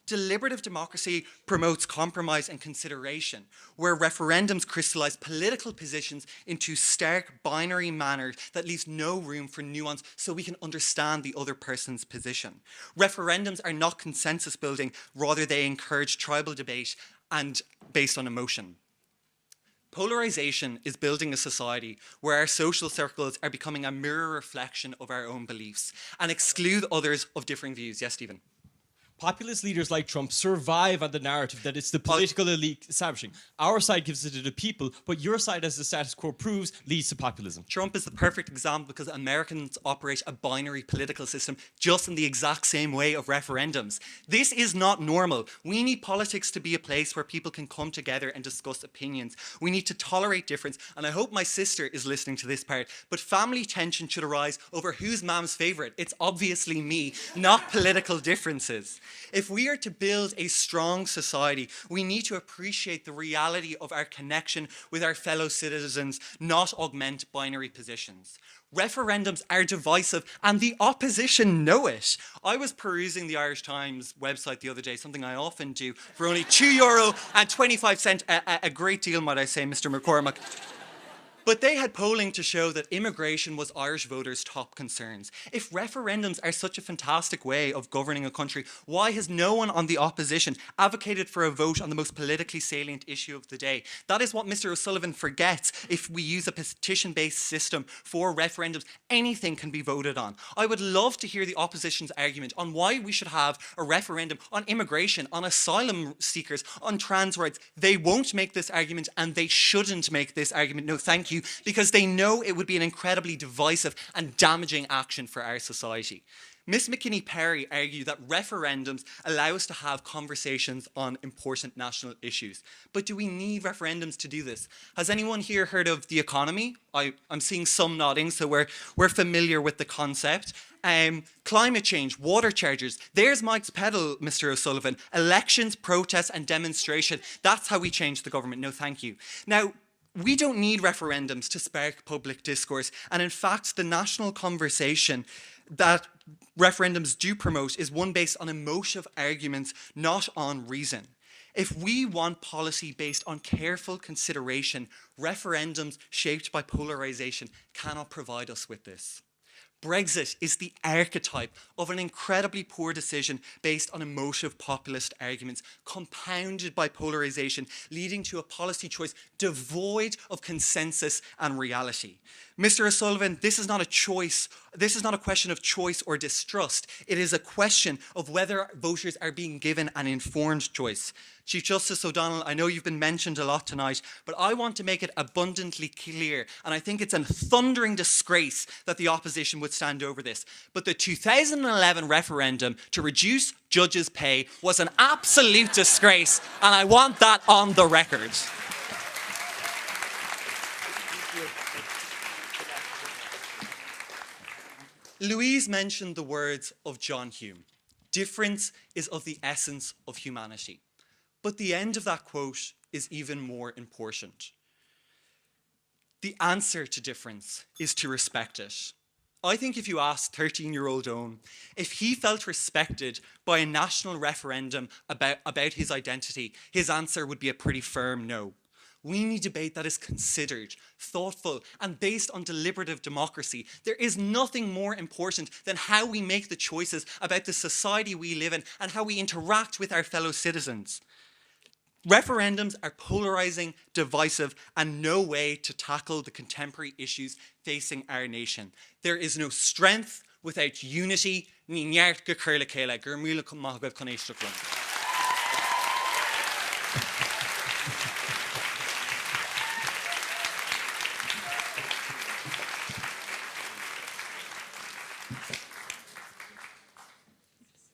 Deliberative democracy promotes compromise and consideration, where referendums crystallize political positions into stark binary manners that leaves no room for nuance so we can understand the other person's position. Referendums are not consensus building, rather they encourage tribal debate and based on emotion. Polarization is building a society where our social circles are becoming a mirror reflection of our own beliefs and exclude others of differing views. Yes, Stephen?
Populist leaders like Trump survive on the narrative that it's the political elite establishing. Our side gives it to the people, but your side, as the status quo proves, leads to populism.
Trump is the perfect example because Americans operate a binary political system just in the exact same way of referendums. This is not normal. We need politics to be a place where people can come together and discuss opinions. We need to tolerate difference, and I hope my sister is listening to this part, but family tension should arise over who's mom's favourite. It's obviously me, not political differences. If we are to build a strong society, we need to appreciate the reality of our connection with our fellow citizens, not augment binary positions. Referendums are divisive and the opposition know it. I was perusing the Irish Times website the other day, something I often do, for only €2.25, a great deal, might I say, Mr. McCormack. But they had polling to show that immigration was Irish voters' top concerns. If referendums are such a fantastic way of governing a country, why has no one on the opposition advocated for a vote on the most politically salient issue of the day? That is what Mr. O'Sullivan forgets. If we use a petition-based system for referendums, anything can be voted on. I would love to hear the opposition's argument on why we should have a referendum on immigration, on asylum seekers, on trans rights. They won't make this argument and they shouldn't make this argument. No, thank you. Because they know it would be an incredibly divisive and damaging action for our society. Ms. McKinney-Perry argued that referendums allow us to have conversations on important national issues. But do we need referendums to do this? Has anyone here heard of the economy? I'm seeing some nodding, so we're familiar with the concept. Climate change, water charges. There's Mike's pedal, Mr. O'Sullivan. Elections, protests and demonstration. That's how we change the government. No, thank you. Now, we don't need referendums to spark public discourse. And in fact, the national conversation that referendums do promote is one based on emotive arguments, not on reason. If we want policy based on careful consideration, referendums shaped by polarization cannot provide us with this. Brexit is the archetype of an incredibly poor decision based on emotive populist arguments, compounded by polarization, leading to a policy choice devoid of consensus and reality. Mr. O'Sullivan, this is not a choice. This is not a question of choice or distrust. It is a question of whether voters are being given an informed choice. Chief Justice O'Donnell, I know you've been mentioned a lot tonight, but I want to make it abundantly clear, and I think it's a thundering disgrace that the opposition would stand over this. But the 2011 referendum to reduce judges' pay was an absolute disgrace, and I want that on the record. Louise mentioned the words of John Hume. Difference is of the essence of humanity. But the end of that quote is even more important. The answer to difference is to respect it. I think if you asked 13-year-old Eoin if he felt respected by a national referendum about his identity, his answer would be a pretty firm no. We need debate that is considered, thoughtful, and based on deliberative democracy. There is nothing more important than how we make the choices about the society we live in and how we interact with our fellow citizens. Referendums are polarizing, divisive, and no way to tackle the contemporary issues facing our nation. There is no strength without unity.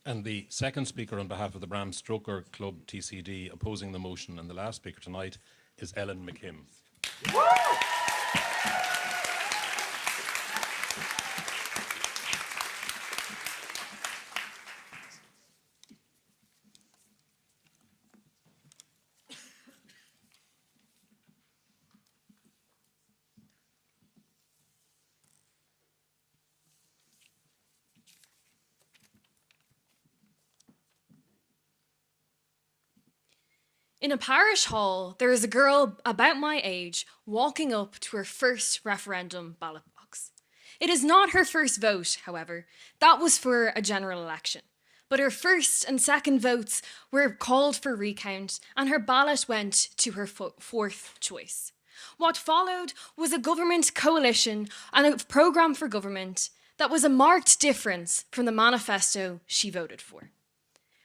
And the second speaker on behalf of the Bram Stoker Club TCD opposing the motion, and the last speaker tonight is Ellen McKimm.
In a parish hall, there is a girl about my age walking up to her first referendum ballot box. It is not her first vote, however. That was for a general election. But her first and second votes were called for recount, and her ballot went to her fourth choice. What followed was a government coalition and a programme for government that was a marked difference from the manifesto she voted for.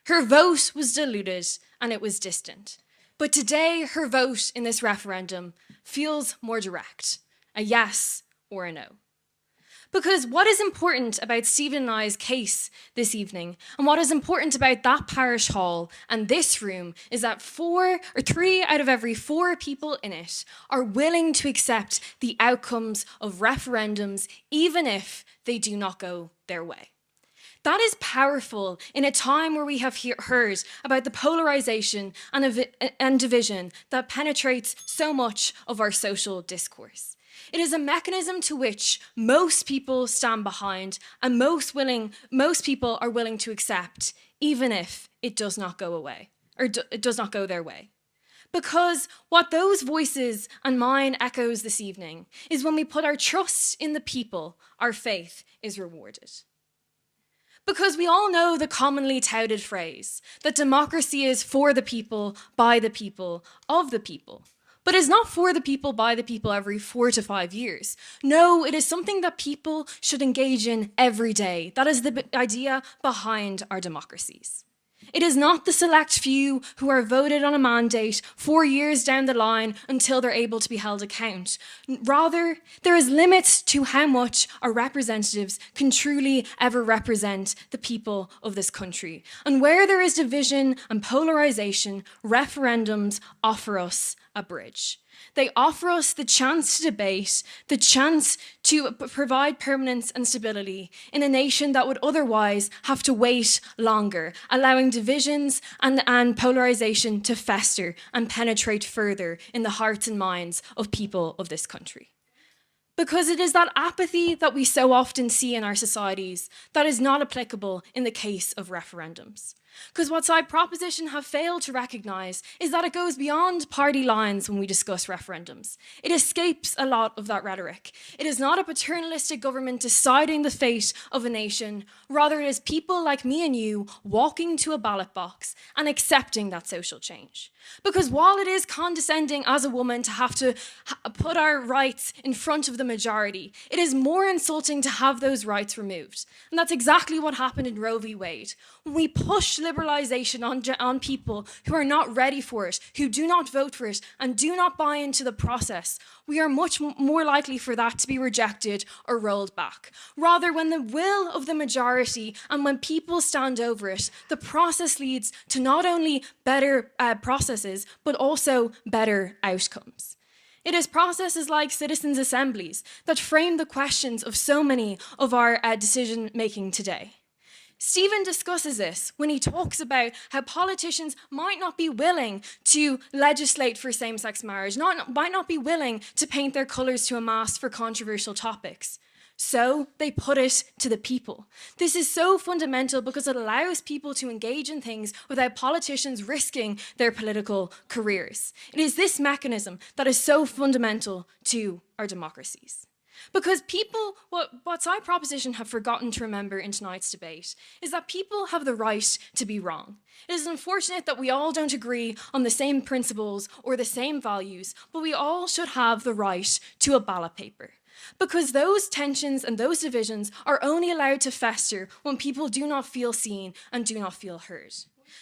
Her vote was diluted and it was distant. But today, her vote in this referendum feels more direct, a yes or a no. Because what is important about Stephen and I's case this evening, and what is important about that parish hall and this room, is that 3 out of every 4 people in it are willing to accept the outcomes of referendums, even if they do not go their way. That is powerful in a time where we have heard about the polarization and division that penetrates so much of our social discourse. It is a mechanism to which most people stand behind and most people are willing to accept, even if it does not go away, or it does not go their way. Because what those voices and mine echoes this evening is when we put our trust in the people, our faith is rewarded. Because we all know the commonly touted phrase that democracy is for the people, by the people, of the people. But it's not for the people, by the people every 4 to 5 years. No, it is something that people should engage in every day. That is the idea behind our democracies. It is not the select few who are voted on a mandate 4 years down the line until they're able to be held account. Rather, there is limits to how much our representatives can truly ever represent the people of this country. And where there is division and polarization, referendums offer us a bridge. They offer us the chance to debate, the chance to provide permanence and stability in a nation that would otherwise have to wait longer, allowing divisions and polarization to fester and penetrate further in the hearts and minds of people of this country. Because it is that apathy that we so often see in our societies that is not applicable in the case of referendums. Because what side proposition have failed to recognise is that it goes beyond party lines when we discuss referendums. It escapes a lot of that rhetoric. It is not a paternalistic government deciding the fate of a nation. Rather, it is people like me and you walking to a ballot box and accepting that social change. Because while it is condescending as a woman to have to put our rights in front of the majority, it is more insulting to have those rights removed. And that's exactly what happened in Roe v. Wade. When we push liberalisation on people who are not ready for it, who do not vote for it, and do not buy into the process, we are much more likely for that to be rejected or rolled back. Rather, when the will of the majority and when people stand over it, the process leads to not only better processes, but also better outcomes. It is processes like citizens' assemblies that frame the questions of so many of our decision-making today. Stephen discusses this when he talks about how politicians might not be willing to legislate for same-sex marriage, might not be willing to paint their colours to a mast for controversial topics. So they put it to the people. This is so fundamental because it allows people to engage in things without politicians risking their political careers. It is this mechanism that is so fundamental to our democracies. Because people, what side proposition have forgotten to remember in tonight's debate is that people have the right to be wrong. It is unfortunate that we all don't agree on the same principles or the same values, but we all should have the right to a ballot paper. Because those tensions and those divisions are only allowed to fester when people do not feel seen and do not feel heard.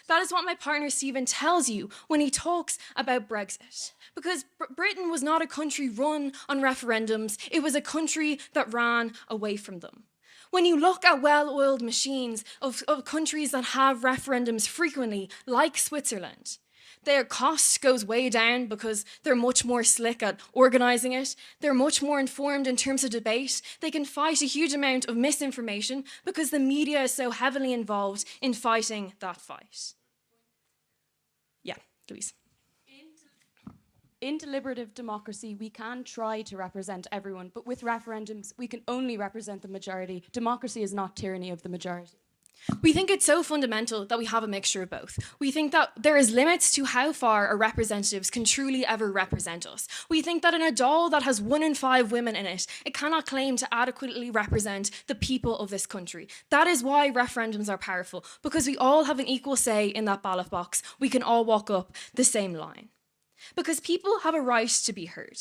That is what my partner Stephen tells you when he talks about Brexit. Because Britain was not a country run on referendums, it was a country that ran away from them. When you look at well-oiled machines of countries that have referendums frequently, like Switzerland, their cost goes way down because they're much more slick at organising it. They're much more informed in terms of debate. They can fight a huge amount of misinformation because the media is so heavily involved in fighting that fight. Yeah, Louise.
In deliberative democracy, we can try to represent everyone, but with referendums, we can only represent the majority. Democracy is not tyranny of the majority.
We think it's so fundamental that we have a mixture of both. We think that there is limits to how far our representatives can truly ever represent us. We think that in a Dáil that has 1 in 5 women in it, it cannot claim to adequately represent the people of this country. That is why referendums are powerful, because we all have an equal say in that ballot box. We can all walk up the same line. Because people have a right to be heard.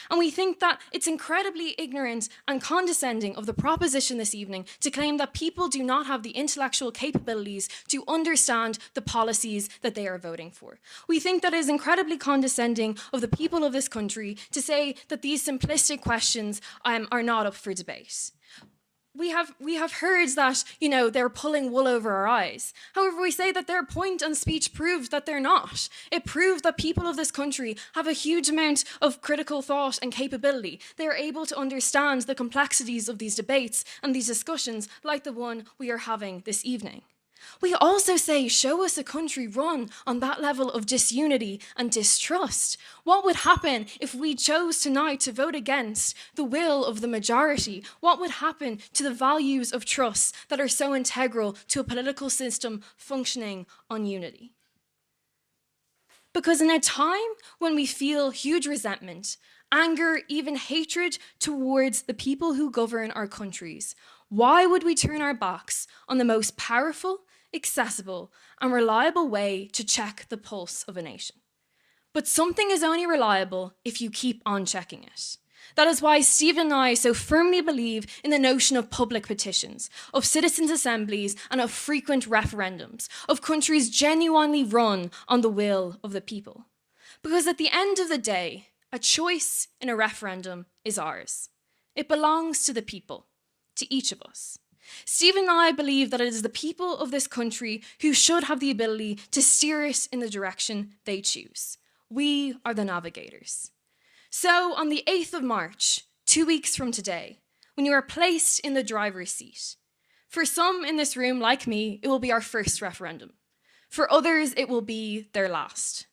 And we think that it's incredibly ignorant and condescending of the proposition this evening to claim that people do not have the intellectual capabilities to understand the policies that they are voting for. We think that it is incredibly condescending of the people of this country to say that these simplistic questions are not up for debate. We have heard that, they're pulling wool over our eyes. However, we say that their point and speech proved that they're not. It proved that people of this country have a huge amount of critical thought and capability. They are able to understand the complexities of these debates and these discussions like the one we are having this evening. We also say, show us a country run on that level of disunity and distrust. What would happen if we chose tonight to vote against the will of the majority? What would happen to the values of trust that are so integral to a political system functioning on unity? Because in a time when we feel huge resentment, anger, even hatred towards the people who govern our countries, why would we turn our backs on the most powerful, accessible, and reliable way to check the pulse of a nation? But something is only reliable if you keep on checking it. That is why Stephen and I so firmly believe in the notion of public petitions, of citizens' assemblies, and of frequent referendums, of countries genuinely run on the will of the people. Because at the end of the day, a choice in a referendum is ours. It belongs to the people, to each of us. Stephen and I believe that it is the people of this country who should have the ability to steer it in the direction they choose. We are the navigators. So on the 8th of March, 2 weeks from today, when you are placed in the driver's seat, for some in this room, like me, it will be our first referendum. For others, it will be their last.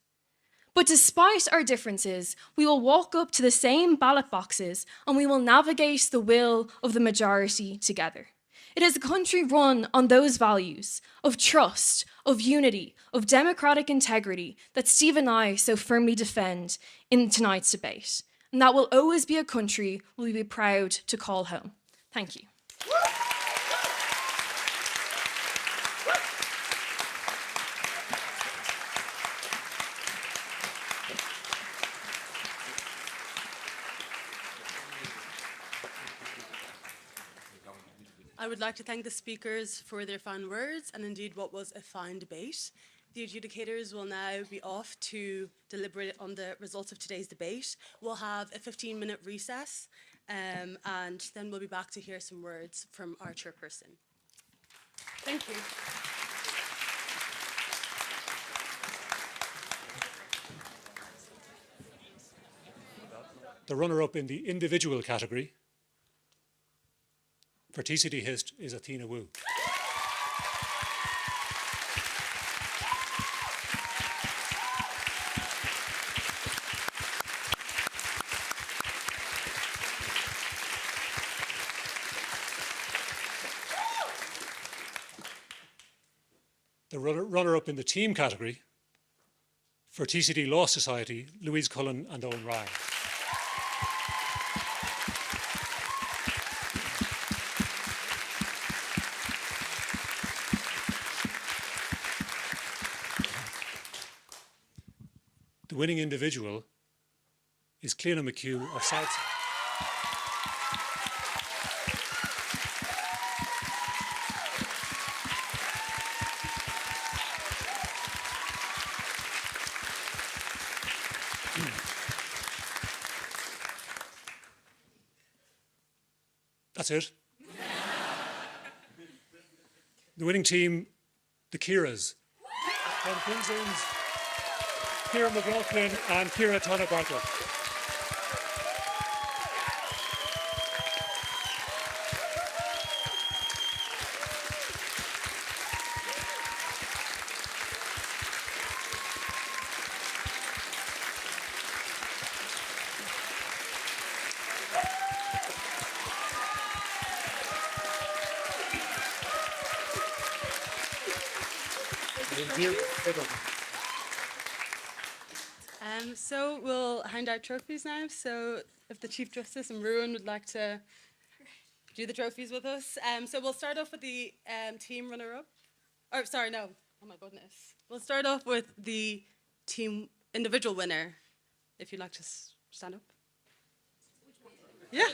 But despite our differences, we will walk up to the same ballot boxes and we will navigate the will of the majority together. It is a country run on those values of trust, of unity, of democratic integrity that Steve and I so firmly defend in tonight's debate. And that will always be a country we'll be proud to call home. Thank you.
I would like to thank the speakers for their fine words and indeed what was a fine debate. The adjudicators will now be off to deliberate on the results of today's debate. We'll have a 15-minute recess and then we'll be back to hear some words from our chairperson. Thank you.
The runner-up in the individual category for TCD Hist is Athena Wu. The runner-up in the team category for TCD Law Society, Louise, Cullen and Eoin Ryan. The winning individual is Cleona McHugh of South. That's it. The winning team, the Ciaras. From Queensland's Ciara McLoughlin and Ciara Tonna-Barthet.
So we'll hand out trophies now. So if the Chief Justice and Ruin would like to do the trophies with us. So we'll start off with the team runner-up. Oh, sorry, no. Oh my goodness. We'll start off with the team individual winner. If you'd like to stand up. Yeah.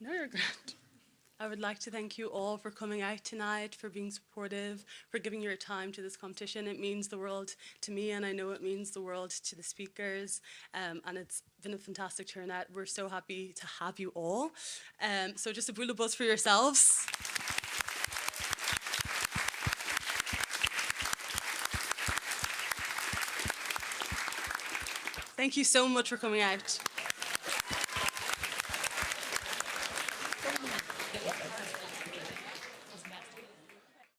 No, you're good. I would like to thank you all for coming out tonight, for being supportive, for giving your time to this competition. It means the world to me, and I know it means the world to the speakers, and it's been a fantastic turnout. We're so happy to have you all. So just a bula buzz for yourselves. Thank you so much for coming out.